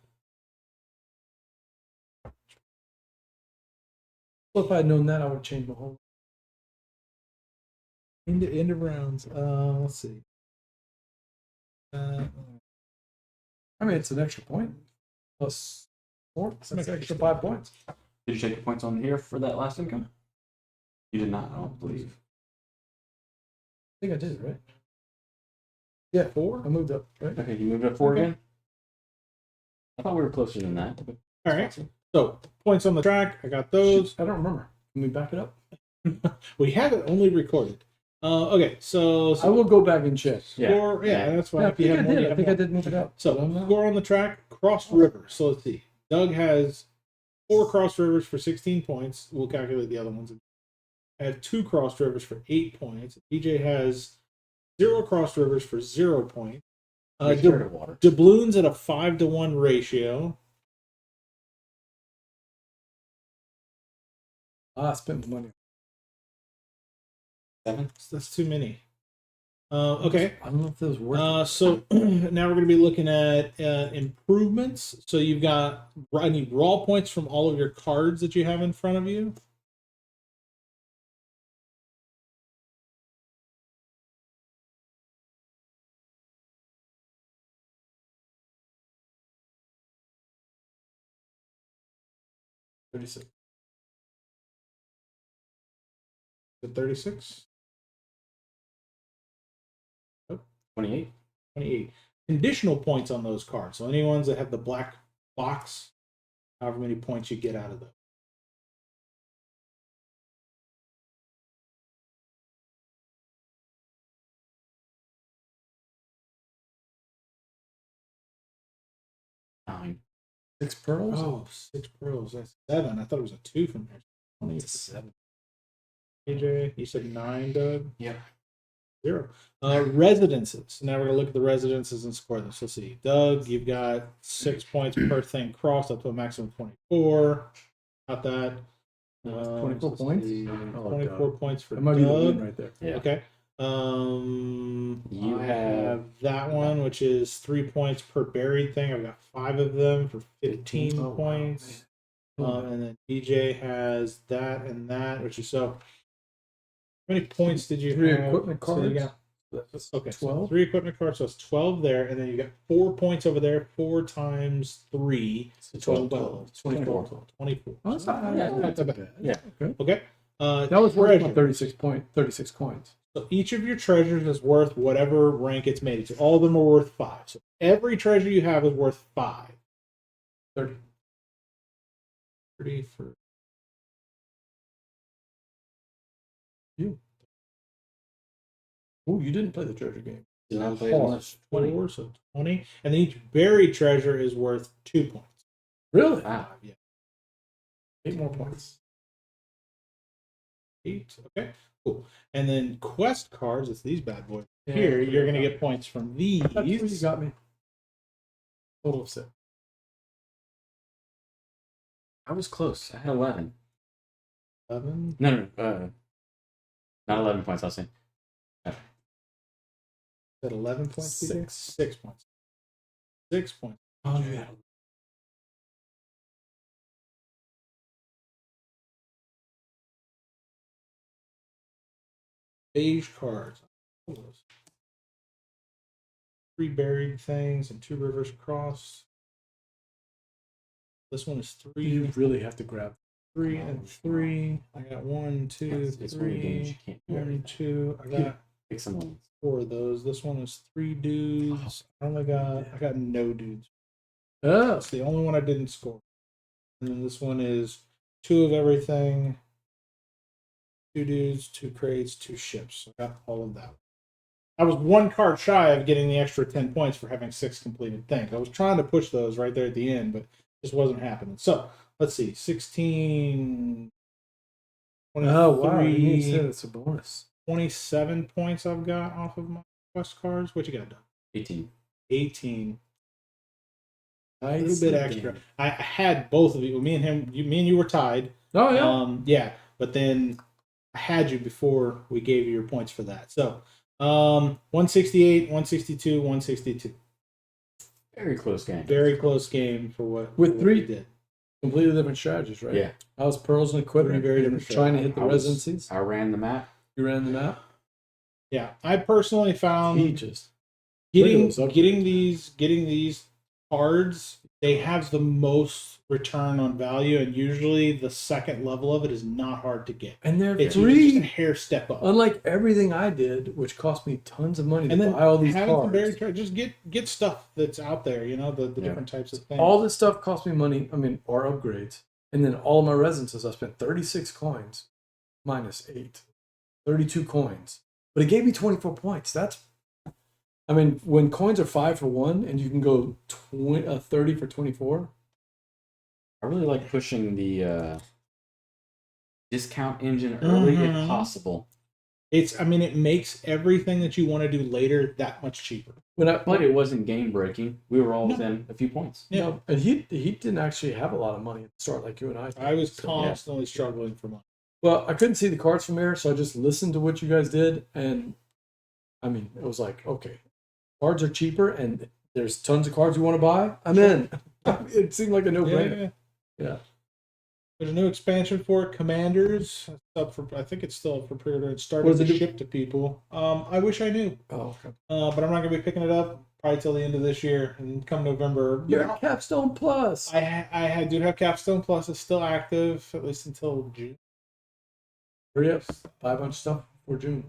Well, if I had known that, I would change my whole. End of rounds. Let's see. I mean, it's an extra point. Plus 4. That's an extra 5 points. Did you take your points on here for that last income? You did not, I don't believe. think I did, right? Yeah, 4. I moved up, right? Okay, you moved up 4 Okay. again? I thought we were closer than that. All right. So points on the track. I got those. Shoot, I don't remember. Can we back it up? We have it only recorded. Okay, so I will go back and check. score. Yeah, that's fine. Yeah, I If you think I have more, did. you I have think more. I did move it up. So I'm not- score on the track, cross river. So let's see. Doug has 4 cross rivers for 16 points. We'll calculate the other ones. I have 2 cross rivers for 8 points. DJ has 0 cross rivers for 0 points. Water. Doubloons at a 5-to-1 ratio. I spent money. 7. That's too many. Okay. I don't know if that was worth it. So now we're going to be looking at improvements. So you've got, I need raw points from all of your cards that you have in front of you. $36. 36? 28. 28. Conditional points on those cards. So any ones that have the black box, however many points you get out of those. Nine. 6 pearls? Oh, 6 pearls. That's 7. I thought it was a 2 from there. 20. It's 7. AJ, you said 9, Doug? Yeah. 0. Residences. Now we're going to look at the residences and score them. So let's see. Doug, you've got 6 points per thing crossed up to a maximum of 24. Got that. 24 so let's points? see. Oh, 24 God. points for That might be the Doug. win right there. Yeah. Okay. You I have that one, which is 3 points per buried thing. I've got 5 of them for 15 Oh, wow. points. Oh, And then DJ has that and that, which is so. How many points did you 3 have? equipment So you cards. got, okay, 12. so 3 equipment cards, so it's 12 there, and then you got 4 points over there. 4 times 3, So 12. 24. 24. Oh, that's not, yeah, not too bad. Yeah. Okay. Okay. That was worth my treasure. 36 coins. So each of your treasures is worth whatever rank it's made. So all of them are worth 5. So every treasure you have is worth 5. 30. 30 for you. Oh, you didn't play the treasure game. Did not play as much. 4, so 20. And then each buried treasure is worth 2 points. Really? Wow. Yeah. 8 more points. 8. Okay. Cool. And then quest cards, it's these bad boys. Here, you're going to get points from these. That's where you got me. Total of 6. I was close. I had 11. 11. No. Not 11 points, I was saying. At 11 points. 6. 6 points. 6 points. Oh, yeah. Beige cards. 3 buried things and 2 rivers crossed. This one is 3. You really have to grab. 3 and 3. I got 1, 2, It's one of the games you 3. can't do 1, everything. 2. I got Pick some ones. 4 of those. This one is 3 dudes. I got no dudes. Oh, That's the only one I didn't score. And then this one is 2 of everything. 2 dudes, 2 crates, 2 ships. I got all of that. I was 1 card shy of getting the extra 10 points for having 6 completed things. I was trying to push those right there at the end, but just wasn't happening. So let's see, 16, 23, oh wow. You said it's a bonus. 27 points I've got off of my quest cards. What you got done? 18. 18. A Nice. little bit extra. I had both of you. Me and you were tied. Oh yeah. Yeah, but then I had you before we gave you your points for that. So 168, 162, 162. Very close game. Very close game for what With for what 3 we did. completely different strategies, right? Yeah. I was pearls and equipment. 3 very different Trying to hit the I was- residencies. I ran the map. You ran the map. Yeah, I personally found He just look at those upgrades. getting these cards they have the most return on value, and usually the second level of it is not hard to get. And they're It's usually just a free. hair step up. Unlike everything I did, which cost me tons of money to And then buy all these having some cards. very just get stuff that's out there, you know, the different types of things. All this stuff cost me money, or upgrades. And then all my residences, I spent 36 coins minus 8. 32 coins. But it gave me 24 points. When coins are 5 for 1 and you can go 30 for 24. I really like pushing the discount engine early if possible. It makes everything that you want to do later that much cheaper. But it wasn't game breaking. We were all within a few points. Yeah. No, and he didn't actually have a lot of money at the start like you and I did. I was constantly struggling for money. Well, I couldn't see the cards from here, so I just listened to what you guys did, and it was like, okay, cards are cheaper, and there's tons of cards you want to buy. I'm in. It seemed like a no-brainer. Yeah. There's a new expansion for it, Commanders. It's up for, I think it's still up for pre-order. It started to ship to people. I wish I knew. Oh, okay. But I'm not going to be picking it up probably till the end of this year, and come November. You're at Capstone Plus. I do have Capstone Plus. It's still active at least until June. Hurry up, buy a bunch of stuff for June.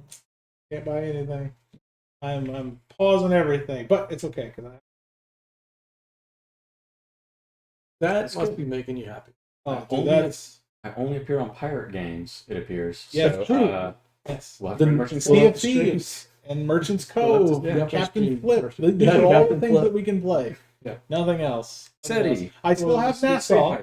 Can't buy anything. I'm pausing everything, but it's okay because that must be making you happy. I only appear on Pirate Games, it appears. Yeah, so, true. Yes. We'll have The Merchant's Sea of Cove. Thieves and Merchant's Cove, Yeah, Captain Flip. yeah, These are all the Captain things Flip. that we can play. Yeah. Nothing else. SETI. I still have Nassau.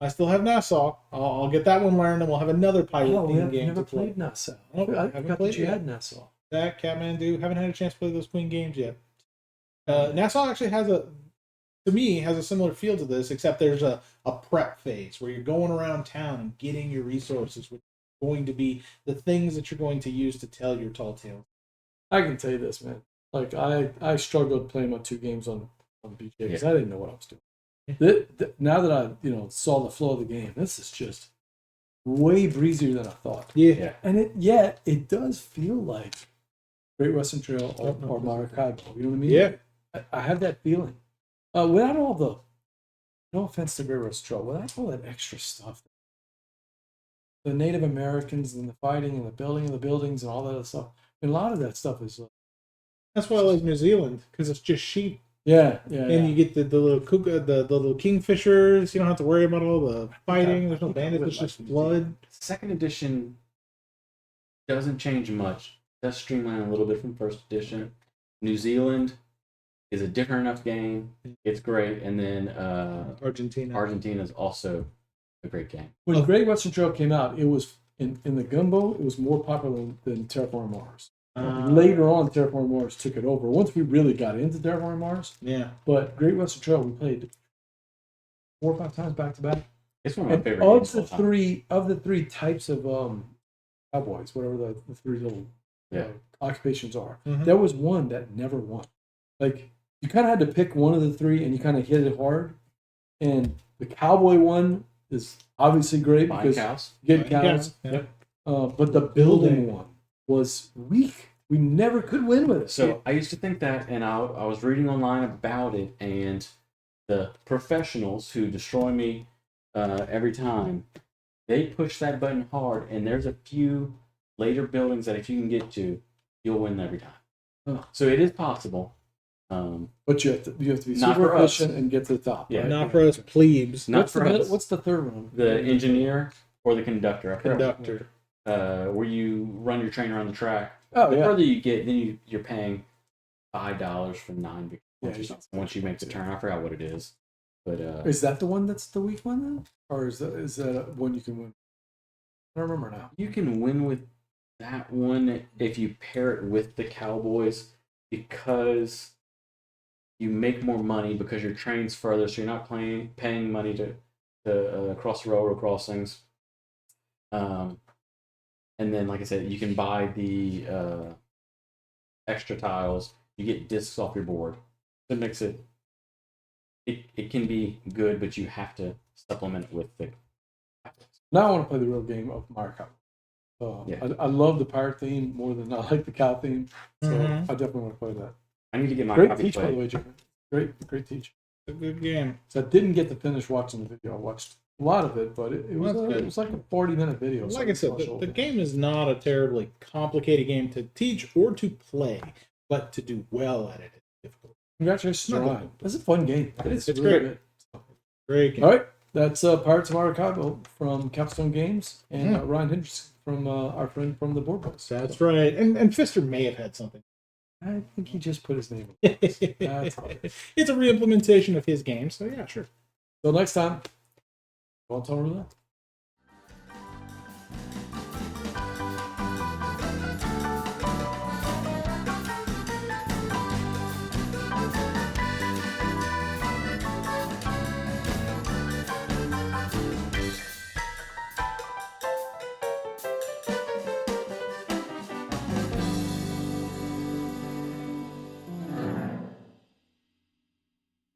I still have Nassau. I'll get that one learned, and we'll have another pirate theme game never to play. played Nassau. Nope, I haven't forgot played that you it. had Nassau. That Catmandu. Haven't had a chance to play those Queen games yet. Nassau actually has a similar feel to this, except there's a prep phase where you're going around town and getting your resources, which are going to be the things that you're going to use to tell your tall tale. I can tell you this, man. Like I struggled playing my 2 games on BJ because I didn't know what I was doing. Now that I saw the flow of the game, this is just way breezier than I thought. Yeah. And it does feel like Great Western Trail or Maracaibo. You know what I mean? Yeah. I have that feeling. Without all the, no offense to Great Western Trail, without all that extra stuff, the Native Americans and the fighting and the building of the buildings and all that other stuff. And a lot of that stuff is. That's why I like New Zealand, because it's just sheep. Yeah. And you get the little the little kingfishers. You don't have to worry about all the fighting. There's no bandits. It's just blood. Second edition doesn't change much. It does streamline a little bit from first edition. New Zealand is a different enough game. It's great. And then Argentina is also a great game. When Great Western Trail came out, it was in the Gumbo. It was more popular than Terraforming Mars. Later on, Terraforming Mars took it over. Once we really got into Terraforming Mars, But Great Western Trail, we played 4 or 5 times back to back. It's one of my favorite of games. The three types of cowboys, whatever the 3 little occupations are, there was one that never won. Like you kind of had to pick one of the 3, and you kind of hit it hard. And the cowboy one is obviously great because you get cows. Yep. But the building one was weak. We never could win with it. So I used to think that, and I was reading online about it, and the professionals who destroy me every time, they push that button hard, and there's a few later buildings that if you can get to, you'll win every time. Huh. So it is possible. But you have to be Not super for us. efficient and get to the top. Yeah. Right? Not for us plebes. Not for us. What's the third one? The engineer or the conductor. Conductor. Where you run your train around the track. Oh, The yeah. further you get, then you're paying $5 for 9 Yeah, once you make the turn. I forgot what it is, but Is that the one that's the weak one then, or is that one you can win? I don't remember now. you can win with that one if you pair it with the Cowboys because you make more money because your train's further, so you're not paying money to cross the railroad crossings. And then, like I said, you can buy the extra tiles. You get discs off your board. That makes it can be good, but you have to supplement it with the. Now I want to play the real game of Maracaibo. I love the pirate theme more than I like the cow theme, so I definitely want to play that. I need to get my Great copy teach, by the played. way, Jim. Great teach. It's a good game. So I didn't get to finish watching the video. I watched a lot of it, but it was That's good. it was like a 40-minute video. Like I said, the game is not a terribly complicated game to teach or to play, but to do well at it is difficult. Congratulations, Not Ryan. That's a fun game. It's really great. good. Great game. All right, that's Pirates of Maracaibo from Capstone Games and Ryan Hendrickson from our friend from the Board Boys. That's right. And Pfister may have had something. I think he just put his name on it. That's all. It's a re-implementation of his game, so yeah, sure. Till next time, go on, roulette.